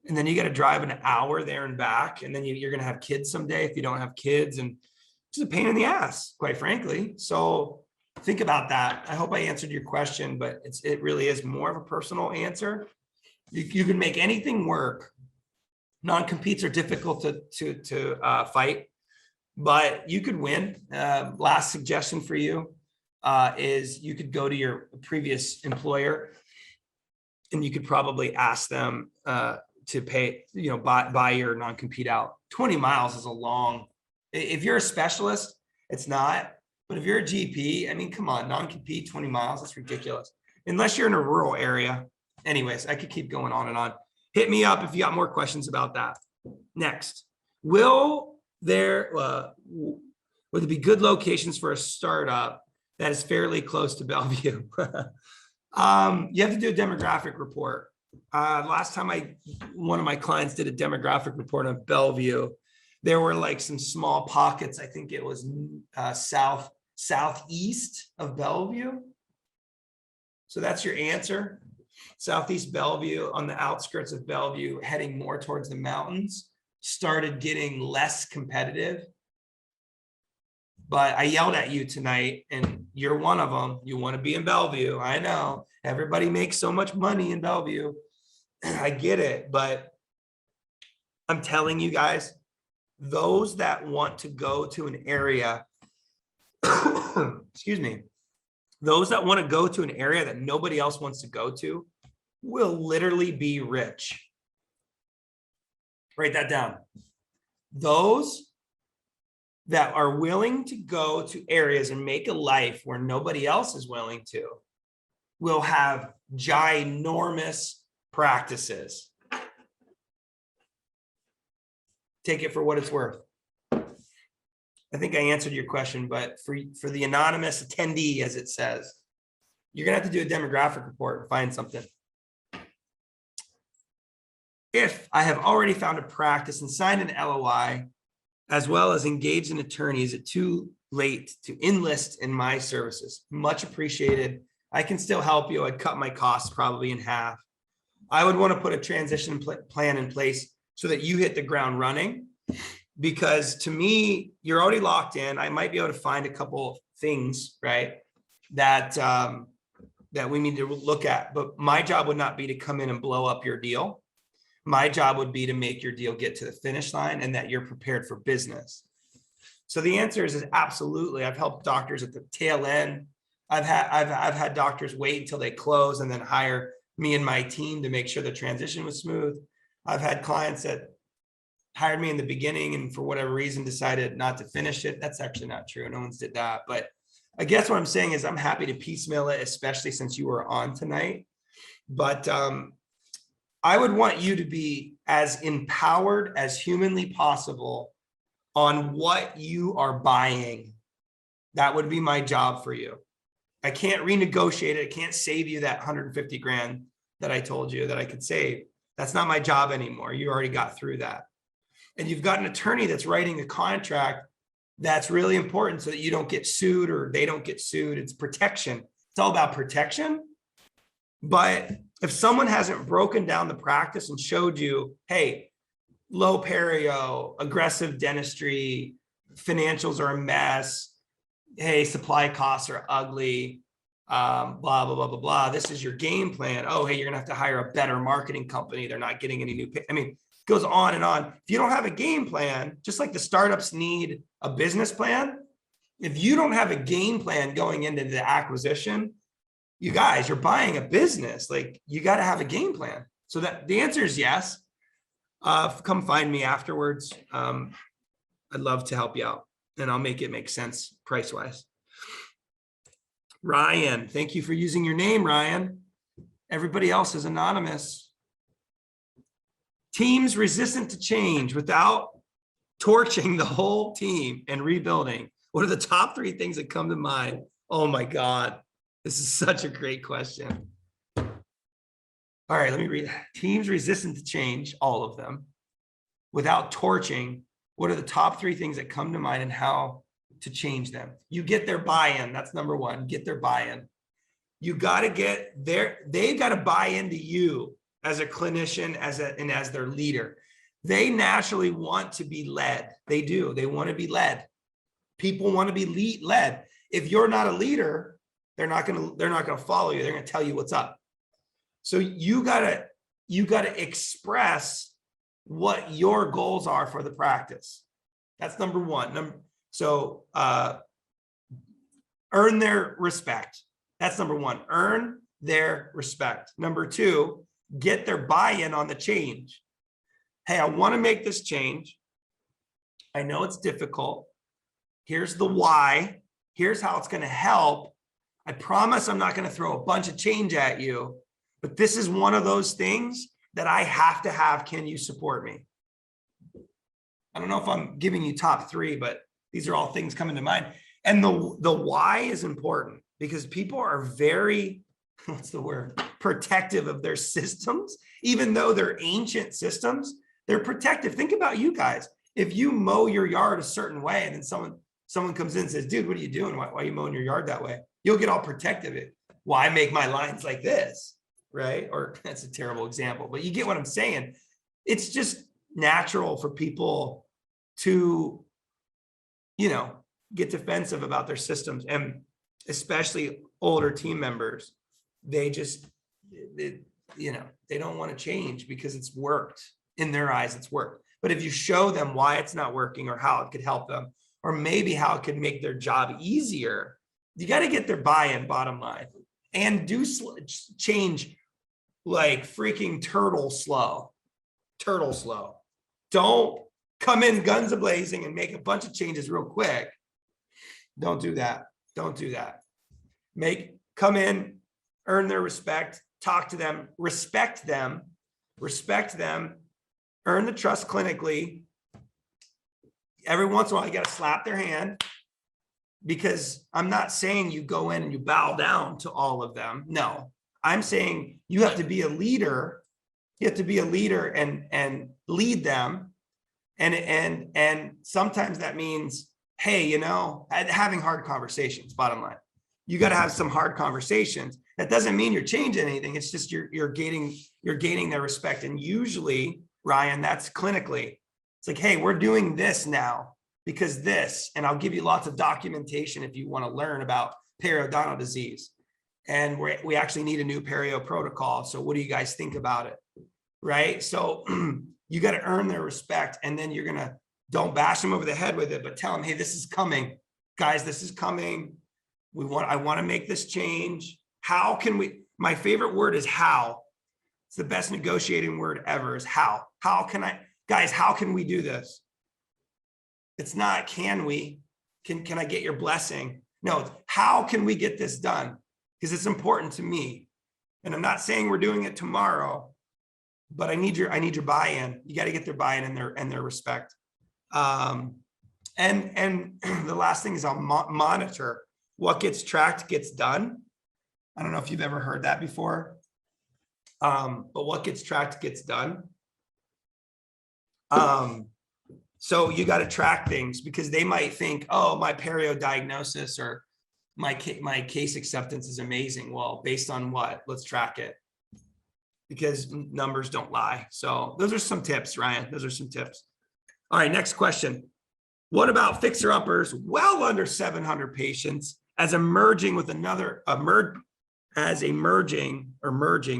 And then you got to drive an hour there and back. And then you're going to have kids someday if you don't have kids. And it's a pain in the ass, quite frankly. So think about that. I hope I answered your question, but it really is more of a personal answer. You can make anything work. Non-competes are difficult to fight, but you could win. Last suggestion for you is you could go to your previous employer and you could probably ask them to pay, buy your non-compete out. 20 miles is a long, if you're a specialist, it's not, but if you're a GP, I mean, come on, non-compete 20 miles, that's ridiculous. Unless you're in a rural area. Anyways, I could keep going on and on. Hit me up if you got more questions about that. Next, would there be good locations for a startup that is fairly close to Bellevue? You have to do a demographic report. Last time one of my clients did a demographic report on Bellevue, there were like some small pockets. I think it was southeast of Bellevue. So that's your answer. Southeast Bellevue, on the outskirts of Bellevue, heading more towards the mountains, started getting less competitive. But I yelled at you tonight, and you're one of them. You want to be in Bellevue. I know everybody makes so much money in Bellevue. I get it, but I'm telling you guys, those that want to go to an area, excuse me, those that want to go to an area that nobody else wants to go to will literally be rich. Write that down. Those that are willing to go to areas and make a life where nobody else is willing to will have ginormous practices. Take it for what it's worth. I think I answered your question, but for the anonymous attendee, as it says, you're going to have to do a demographic report and find something. If I have already found a practice and signed an LOI, as well as engaged an attorney, is it too late to enlist in my services? Much appreciated. I can still help you. I'd cut my costs probably in half. I would want to put a transition plan in place so that you hit the ground running, because to me, you're already locked in. I might be able to find a couple of things, right, that we need to look at. But my job would not be to come in and blow up your deal. My job would be to make your deal get to the finish line and that you're prepared for business. So the answer is absolutely. I've helped doctors at the tail end. I've had doctors wait until they close and then hire me and my team to make sure the transition was smooth. I've had clients that hired me in the beginning and for whatever reason decided not to finish it. That's actually not true. No one's did that. But I guess what I'm saying is I'm happy to piecemeal it, especially since you were on tonight. But I would want you to be as empowered as humanly possible on what you are buying. That would be my job for you. I can't renegotiate it. I can't save you that 150 grand that I told you that I could save. That's not my job anymore. You already got through that. And you've got an attorney that's writing a contract that's really important so that you don't get sued or they don't get sued. It's protection. It's all about protection. But if someone hasn't broken down the practice and showed you, hey, low perio, aggressive dentistry, financials are a mess, hey, supply costs are ugly, blah, blah, blah, blah, blah. This is your game plan. Oh, hey, you're gonna have to hire a better marketing company. They're not getting any new, I mean, it goes on and on. If you don't have a game plan, just like the startups need a business plan, if you don't have a game plan going into the acquisition, you guys, you're buying a business. Like, you got to have a game plan. So that the answer is yes. Come find me afterwards. I'd love to help you out, and I'll make it make sense price-wise. Ryan, thank you for using your name, Ryan. Everybody else is anonymous. Teams resistant to change without torching the whole team and rebuilding. What are the top 3 things that come to mind? Oh my God, this is such a great question. All right, let me read. Teams resistant to change, all of them, without torching. What are the top 3 things that come to mind and how to change them? You get their buy-in. That's number 1. Get their buy-in. You got to get their, they've got to buy into you as a clinician, and as their leader. They naturally want to be led. They do. They want to be led. People want to be led. If you're not a leader, they're not going to follow you. They're going to tell you what's up. So you got to express what your goals are for the practice. That's number 1. So earn their respect. That's number 1. Earn their respect. Number 2, get their buy-in on the change. Hey, I want to make this change. I know it's difficult. Here's the why. Here's how it's going to help. I promise I'm not going to throw a bunch of change at you, but this is one of those things that I have to have. Can you support me? I don't know if I'm giving you top 3, but these are all things coming to mind. And the why is important, because people are very, what's the word? Protective of their systems. Even though they're ancient systems, they're protective. Think about you guys. If you mow your yard a certain way and then someone comes in and says, dude, what are you doing? Why are you mowing your yard that way? You'll get all protective. Well, I make my lines like this, right? Or that's a terrible example, but you get what I'm saying. It's just natural for people to, get defensive about their systems, and especially older team members. They don't want to change because it's worked. In their eyes, it's worked. But if you show them why it's not working, or how it could help them, or maybe how it could make their job easier, you got to get their buy-in, bottom line, and do change like freaking turtle slow. Don't come in guns a-blazing and make a bunch of changes real quick. Don't do that. Come in, earn their respect, talk to them, respect them, earn the trust clinically. Every once in a while, you got to slap their hand, because I'm not saying you go in and you bow down to all of them. No, I'm saying you have to be a leader. You have to be a leader and lead them. And sometimes that means, hey, having hard conversations, bottom line. You got to have some hard conversations. That doesn't mean you're changing anything. It's just you're gaining their respect. And usually, Ryan, that's clinically. It's like, hey, we're doing this now because this, and I'll give you lots of documentation if you want to learn about periodontal disease. And we actually need a new perio protocol. So what do you guys think about it? Right? So you got to earn their respect, and then don't bash them over the head with it, but tell them, hey, this is coming. Guys, this is coming. I want to make this change. How can we, my favorite word is how. It's the best negotiating word ever, is how. How can we do this? It's not, can we? Can I get your blessing? No, it's how can we get this done? Because it's important to me. And I'm not saying we're doing it tomorrow, but I need your buy-in. You got to get their buy-in and their respect. And the last thing is I'll monitor. What gets tracked gets done. I don't know if you've ever heard that before, but what gets tracked gets done. So you got to track things, because they might think, oh, my perio diagnosis or my case acceptance is amazing. Well, based on what? Let's track it, because numbers don't lie. So those are some tips, Ryan. Those are some tips. All right, next question. What about fixer-uppers well under 700 patients as a merging with another, merging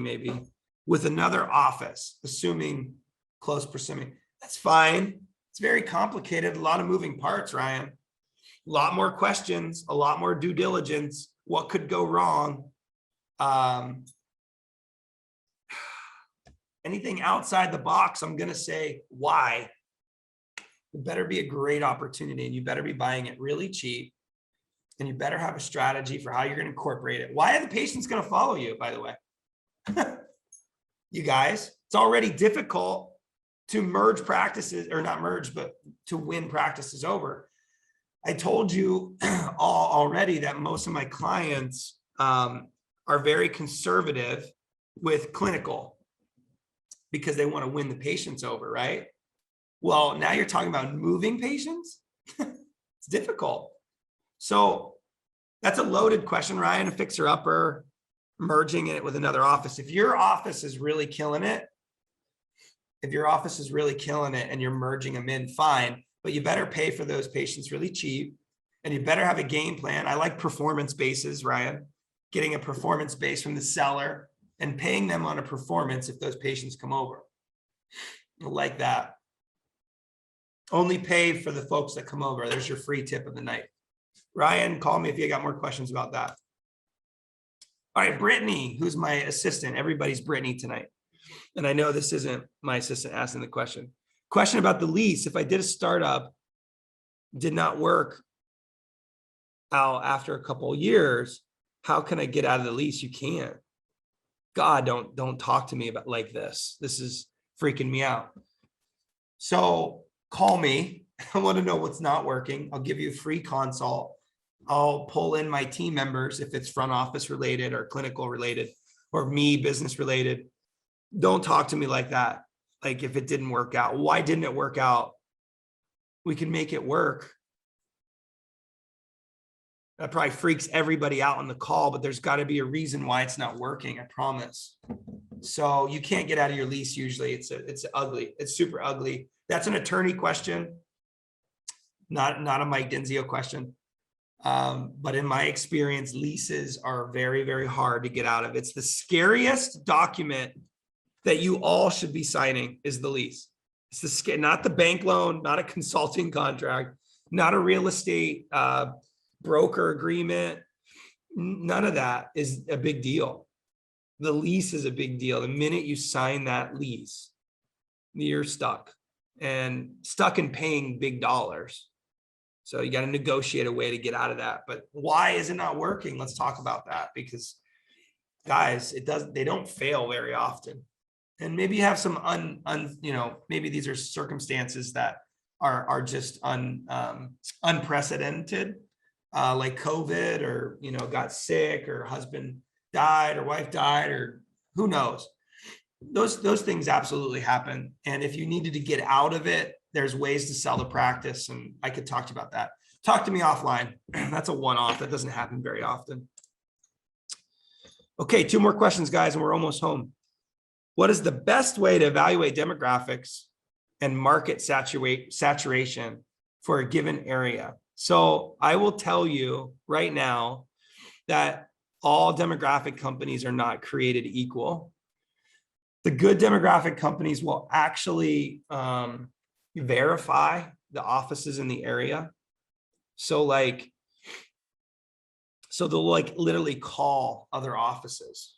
maybe with another office, assuming close proximity. That's fine. It's very complicated, a lot of moving parts, Ryan. A lot more questions, a lot more due diligence. What could go wrong? Anything outside the box, I'm going to say, why? It better be a great opportunity, and you better be buying it really cheap, and you better have a strategy for how you're going to incorporate it. Why are the patients going to follow you, by the way? You guys, it's already difficult to merge practices, or not merge, but to win practices over. I told you all already that most of my clients are very conservative with clinical because they want to win the patients over, right? Well, now you're talking about moving patients. It's difficult. So that's a loaded question, Ryan, a fixer-upper, merging it with another office. If your office is really killing it, and you're merging them in, fine, but you better pay for those patients really cheap, and you better have a game plan. I like performance bases, Ryan, getting a performance base from the seller and paying them on a performance if those patients come over. I like that. Only pay for the folks that come over. There's your free tip of the night. Ryan, call me if you got more questions about that. All right, Brittany, who's my assistant. Everybody's Brittany tonight. And I know this isn't my assistant asking the question. Question about the lease. If I did a startup, did not work out after a couple of years, how can I get out of the lease? You can't. God, don't talk to me about like this. This is freaking me out. So call me. I want to know what's not working. I'll give you a free consult. I'll pull in my team members if it's front office related or clinical related or me business related. Don't talk to me like that. Like if it didn't work out, why didn't it work out? We can make it work. That probably freaks everybody out on the call, but there's got to be a reason why it's not working. I promise. So you can't get out of your lease. Usually it's ugly. It's super ugly. That's an attorney question, not a Mike Dinsio question. But in my experience, leases are very, very hard to get out of. It's the scariest document that you all should be signing is the lease. It's not the bank loan, not a consulting contract, not a real estate broker agreement. None of that is a big deal. The lease is a big deal. The minute you sign that lease, you're stuck and stuck in paying big dollars. So you got to negotiate a way to get out of that. But why is it not working? Let's talk about that, because guys, they don't fail very often. And maybe you have some maybe these are circumstances that are just unprecedented, like COVID, or, got sick, or husband died or wife died, or who knows. Those things absolutely happen. And if you needed to get out of it, there's ways to sell the practice. And I could talk to you about that. Talk to me offline. That's a one-off. That doesn't happen very often. Okay, 2 more questions, guys, and we're almost home. What is the best way to evaluate demographics and market saturation for a given area? So I will tell you right now that all demographic companies are not created equal. The good demographic companies will actually verify the offices in the area. So they'll literally call other offices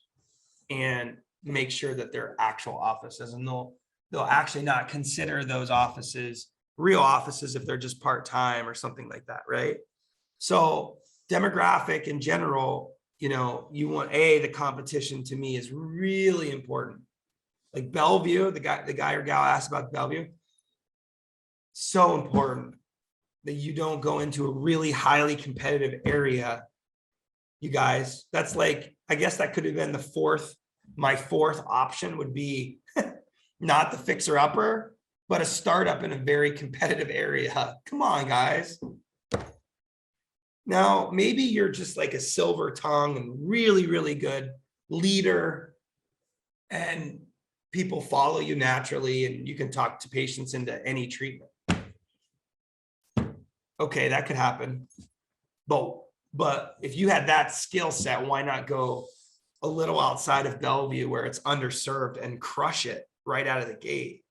and make sure that they're actual offices, and they'll actually not consider those offices real offices if they're just part-time or something like that, right? So demographic in general, you want the competition to me is really important. Like Bellevue, the guy or gal asked about Bellevue. So important that you don't go into a really highly competitive area. You guys, that's I guess that could have been my fourth option would be not the fixer-upper, but a startup in a very competitive area. Come on, guys. Now, maybe you're just like a silver tongue and really, really good leader, and people follow you naturally, and you can talk to patients into any treatment. Okay, that could happen. But But if you had that skill set, why not go a little outside of Bellevue where it's underserved and crush it right out of the gate?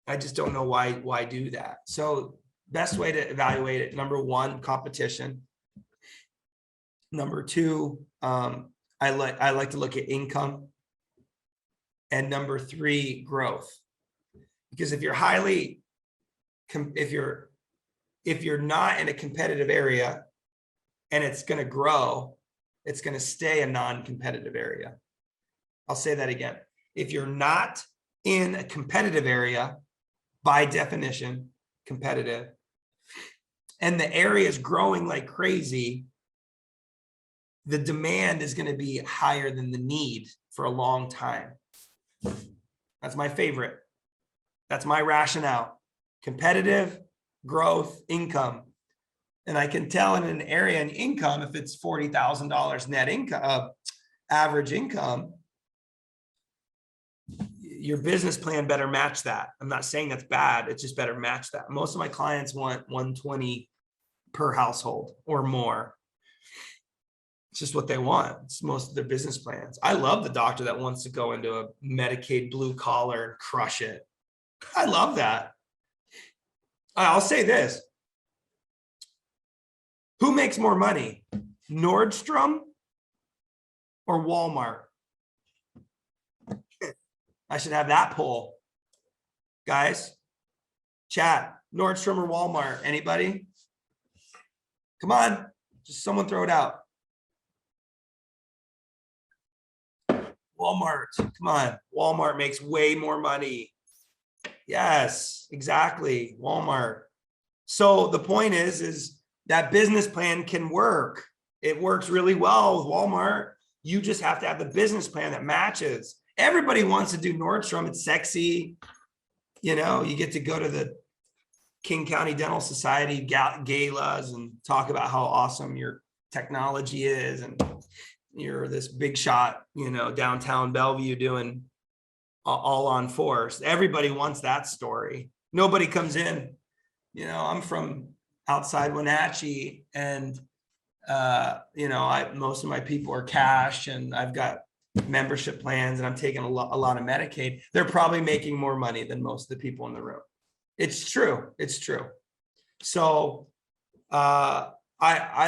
I just don't know why do that. So best way to evaluate it, number one, competition. Number two, I like to look at income. And number three, growth. Because if you're if you're not in a competitive area and it's going to grow, it's going to stay a non-competitive area. I'll say that again. If you're not in a competitive area, by definition, competitive, and the area is growing like crazy, the demand is going to be higher than the need for a long time. That's my favorite. That's my rationale. Competitive, growth, income. And I can tell in an area in income, if it's $40,000 net income, average income, your business plan better match that. I'm not saying that's bad. It's just better match that. Most of my clients want 120 per household or more. It's just what they want. It's most of their business plans. I love the doctor that wants to go into a Medicaid blue collar and crush it. I love that. I'll say this. Who makes more money? Nordstrom or Walmart? I should have that poll. Guys, chat, Nordstrom or Walmart? Anybody? Come on, just someone throw it out. Walmart, come on. Walmart makes way more money. Yes, exactly, Walmart. So the point is that business plan can work. It works really well with Walmart. You just have to have the business plan that matches. Everybody wants to do Nordstrom. It's sexy. You know, you get to go to the King County Dental Society galas and talk about how awesome your technology is. And you're this big shot, you know, downtown Bellevue doing all on fours. Everybody wants that story. Nobody comes in. You know, I'm from outside Wenatchee and, you know, most of my people are cash and I've got membership plans and I'm taking a lot of Medicaid. They're probably making more money than most of the people in the room. It's true. It's true. So I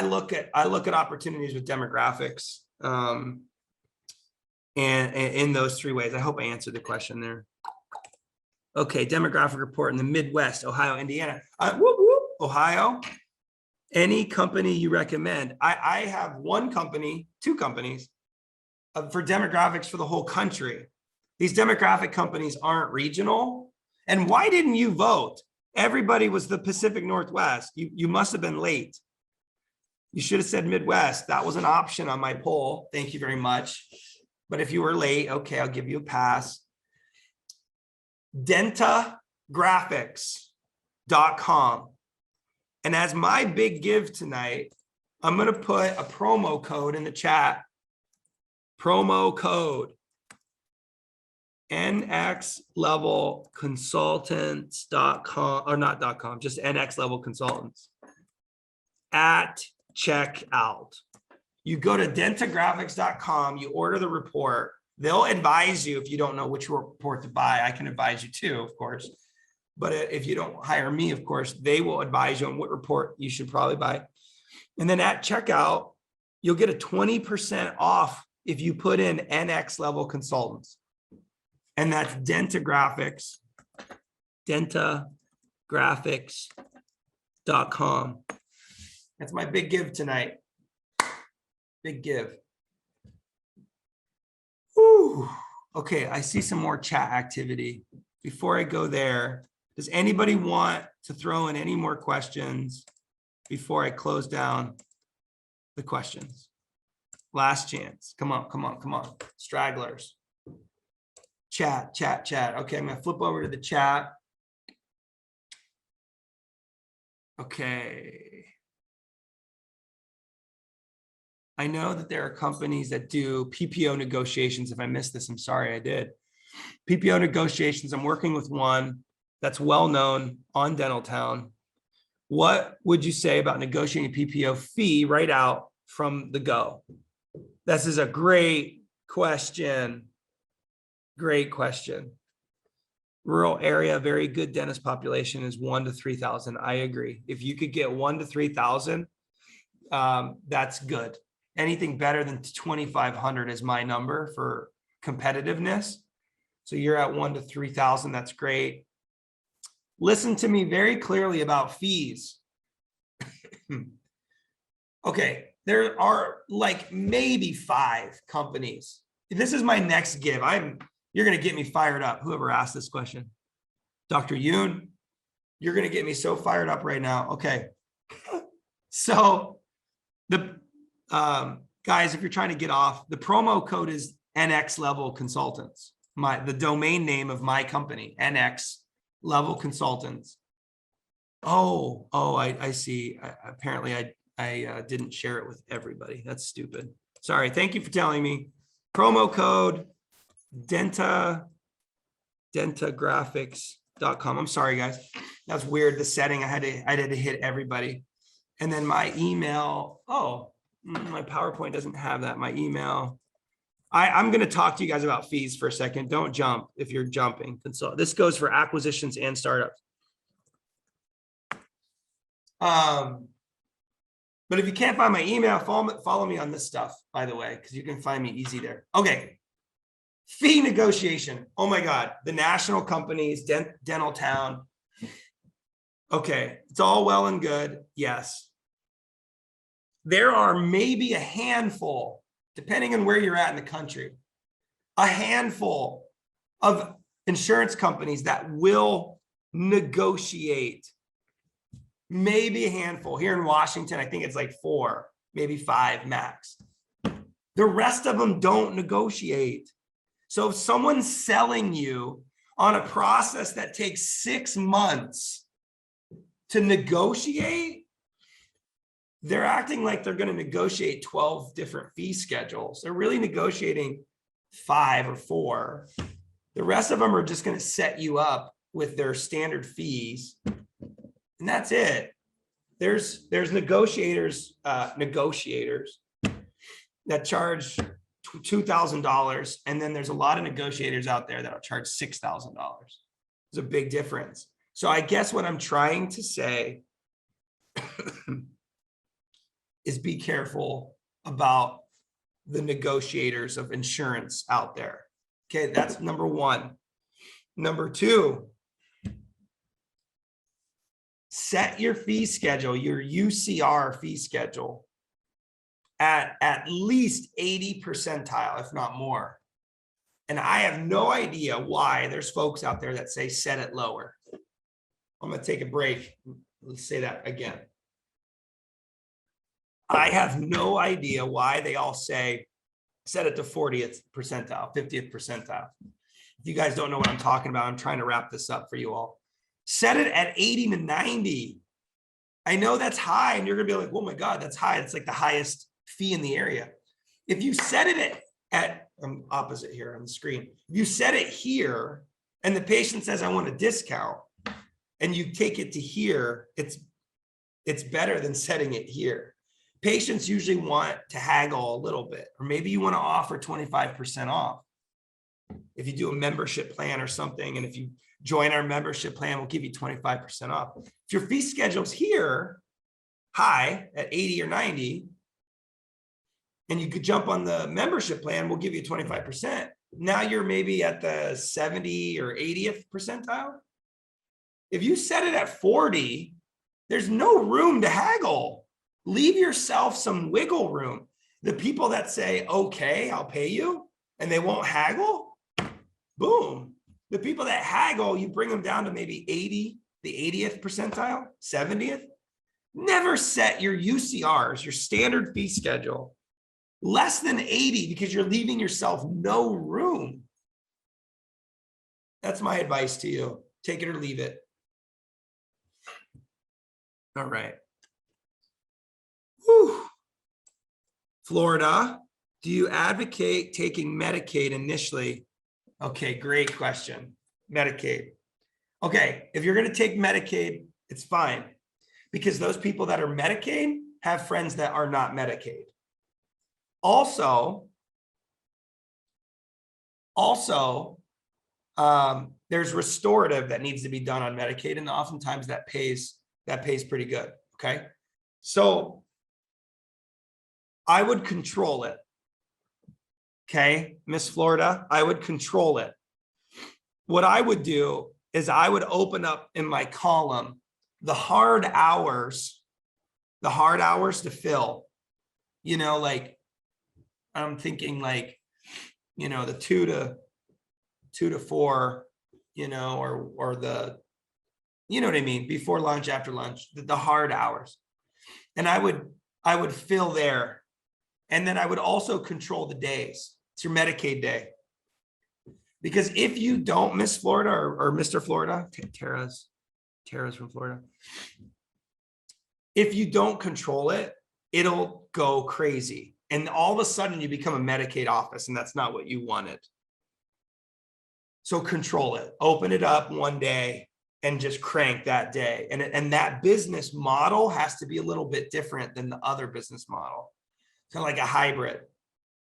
look at opportunities with demographics and in those three ways. I hope I answered the question there. Okay, demographic report in the Midwest, Ohio, Indiana. Whoop, whoop, Ohio. Any company you recommend? I have one company, two companies for demographics for the whole country. These demographic companies aren't regional. And why didn't you vote? Everybody was the Pacific Northwest. You must have been late. You should have said Midwest. That was an option on my poll. Thank you very much. But if you were late, okay, I'll give you a pass. Dentagraphics.com. And as my big give tonight, I'm going to put a promo code in the chat. Promo code nxlevelconsultants.com, or not .com, just NX Level Consultants at checkout. You go to dentagraphics.com, you order the report. They'll advise you if you don't know which report to buy. I can advise you too, of course. But if you don't hire me, of course, they will advise you on what report you should probably buy. And then at checkout, you'll get a 20% off if you put in NX Level Consultants. And that's Dentagraphics, dentagraphics.com. That's my big give tonight. Big give. Whew. Okay, I see some more chat activity. Before I go there, does anybody want to throw in any more questions before I close down the questions? Last chance. Come on, come on, come on. Stragglers. Chat. Okay, I'm going to flip over to the chat. Okay. I know that there are companies that do PPO negotiations. If I missed this, I'm sorry I did. PPO negotiations, I'm working with one that's well known on Dental Town. What would you say about negotiating a PPO fee right out from the go? This is a great question. Great question. Rural area, very good dentist population is 1 to 3,000. I agree. If you could get 1 to 3,000, that's good. Anything better than 2,500 is my number for competitiveness. So you're at 1 to 3,000. That's great. Listen to me very clearly about fees. Okay, there are like maybe 5 companies. This is my next give. You're going to get me fired up. Whoever asked this question, Dr. Yoon, you're going to get me so fired up right now. Okay. So the guys, if you're trying to get off, the promo code is NX Level Consultants. The domain name of my company, NX Level Consultants. I see. Apparently I didn't share it with everybody. That's stupid. Sorry. Thank you for telling me. Promo code dentagraphics.com. I'm sorry, guys. That's weird. The setting I had to hit everybody. And then my email. Oh, my PowerPoint doesn't have that. My email. I'm going to talk to you guys about fees for a second. Don't jump if you're jumping. So this goes for acquisitions and startups. But if you can't find my email, follow me on this stuff, by the way, because you can find me easy there. Okay. Fee negotiation. Oh my God. The national companies, Dental Town. Okay. It's all well and good. Yes. There are maybe a handful, depending on where you're at in the country, a handful of insurance companies that will negotiate. Maybe a handful. Here in Washington, I think it's like 4, maybe 5 max. The rest of them don't negotiate. So if someone's selling you on a process that takes 6 months to negotiate, they're acting like they're going to negotiate 12 different fee schedules. They're really negotiating 5 or 4. The rest of them are just going to set you up with their standard fees. And that's it. There's negotiators that charge $2,000. And then there's a lot of negotiators out there that'll charge $6,000. There's a big difference. So I guess what I'm trying to say is be careful about the negotiators of insurance out there. Okay, that's number 1. Number 2, set your fee schedule, your UCR fee schedule at least 80 percentile, if not more. And I have no idea why there's folks out there that say set it lower. I'm going to take a break. Let's say that again. I have no idea why they all say set it to 40th percentile, 50th percentile. If you guys don't know what I'm talking about, I'm trying to wrap this up for you all. Set it at 80 to 90. I know that's high, and you're going to be like, oh my God, that's high. It's like the highest fee in the area. If you set it at I'm opposite here on the screen. If you set it here and the patient says, I want a discount, and you take it to here, it's better than setting it here. Patients usually want to haggle a little bit, or maybe you want to offer 25% off. If you do a membership plan or something, and if you join our membership plan, we'll give you 25% off. If your fee schedule's here, high at 80 or 90, and you could jump on the membership plan, we'll give you 25%. Now you're maybe at the 70 or 80th percentile. If you set it at 40, there's no room to haggle. Leave yourself some wiggle room. The people that say, okay, I'll pay you, and they won't haggle, boom. The people that haggle, you bring them down to maybe 80, the 80th percentile, 70th. Never set your UCRs, your standard fee schedule, less than 80, because you're leaving yourself no room. That's my advice to you. Take it or leave it. All right. Whew. Florida, do you advocate taking Medicaid initially? Okay, great question. Medicaid. Okay, if you're going to take Medicaid, it's fine. because those people that are Medicaid have friends that are not Medicaid. Also, there's restorative that needs to be done on Medicaid, and oftentimes that pays pretty good. Okay, so I would control it. Okay, Miss Florida, I would control it. What I would do is I would open up in my column the hard hours to fill. You know, like I'm thinking like, you know, the 2 to 4, you know, or the, you know what I mean, before lunch, after lunch, the hard hours. And I would fill there. And then I would also control the days. It's your Medicaid day. Because if you don't, Miss Florida or Mr. Florida, Tara's from Florida. If you don't control it, it'll go crazy. And all of a sudden you become a Medicaid office, and that's not what you wanted. So control it, open it up one day and just crank that day. And that business model has to be a little bit different than the other business model. Kind of like a hybrid.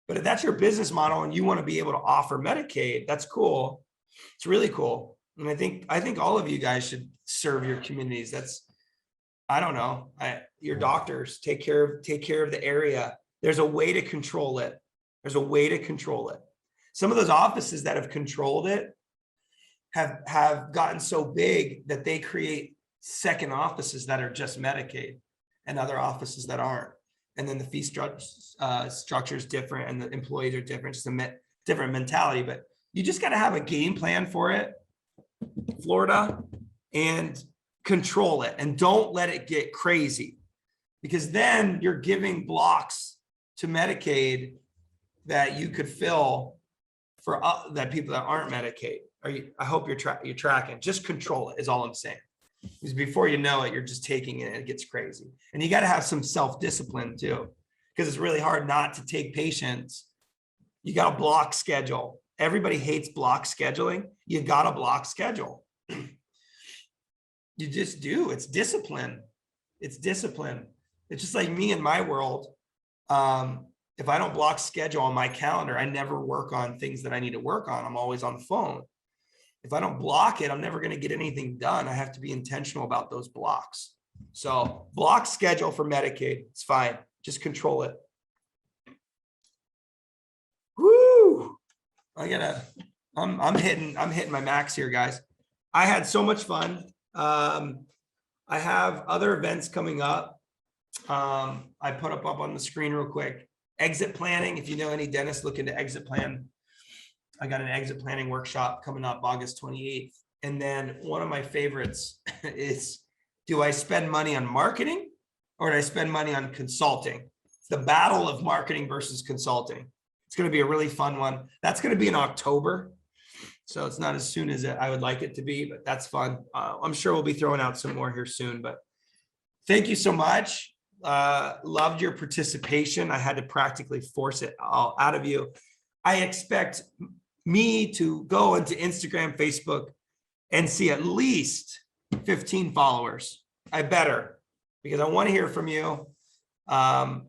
But if that's your business model and you want to be able to offer Medicaid, that's cool. It's really cool. And I think all of you guys should serve your communities. That's, I don't know, your doctors take care of the area. There's a way to control it. There's a way to control it. Some of those offices that have controlled it have gotten so big that they create second offices that are just Medicaid and other offices that aren't. And then the fee structure is different and the employees are different. It's a different mentality, but you just got to have a game plan for it, Florida, and control it. And don't let it get crazy, because then you're giving blocks to Medicaid that you could fill for that people that aren't Medicaid. I hope you're tracking. Just control it is all I'm saying. Because before you know it, you're just taking it and it gets crazy. And you got to have some self-discipline too, because it's really hard not to take patients. You got to block schedule. Everybody hates block scheduling. You got to block schedule. You just do. It's discipline. It's discipline. It's just like me in my world. If I don't block schedule on my calendar, I never work on things that I need to work on. I'm always on the phone. If I don't block it, I'm never going to get anything done. I have to be intentional about those blocks. So block schedule for Medicaid. It's fine. Just control it. Woo! I'm hitting my max here, guys. I had so much fun. I have other events coming up. I put up on the screen real quick. Exit planning. If you know any dentists looking to exit plan, I got an exit planning workshop coming up August 28th. And then one of my favorites is, do I spend money on marketing or do I spend money on consulting? It's the battle of marketing versus consulting. It's going to be a really fun one. That's going to be in October. So it's not as soon as I would like it to be, but that's fun. I'm sure we'll be throwing out some more here soon, but thank you so much. Loved your participation. I had to practically force it all out of you. I expect me to go into Instagram, Facebook, and see at least 15 followers. I better, because I want to hear from you. I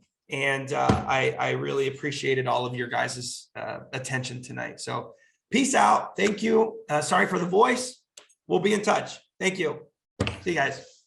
really appreciated all of your guys' attention tonight. So peace out. Thank you. Sorry for the voice. We'll be in touch. Thank you. See you guys.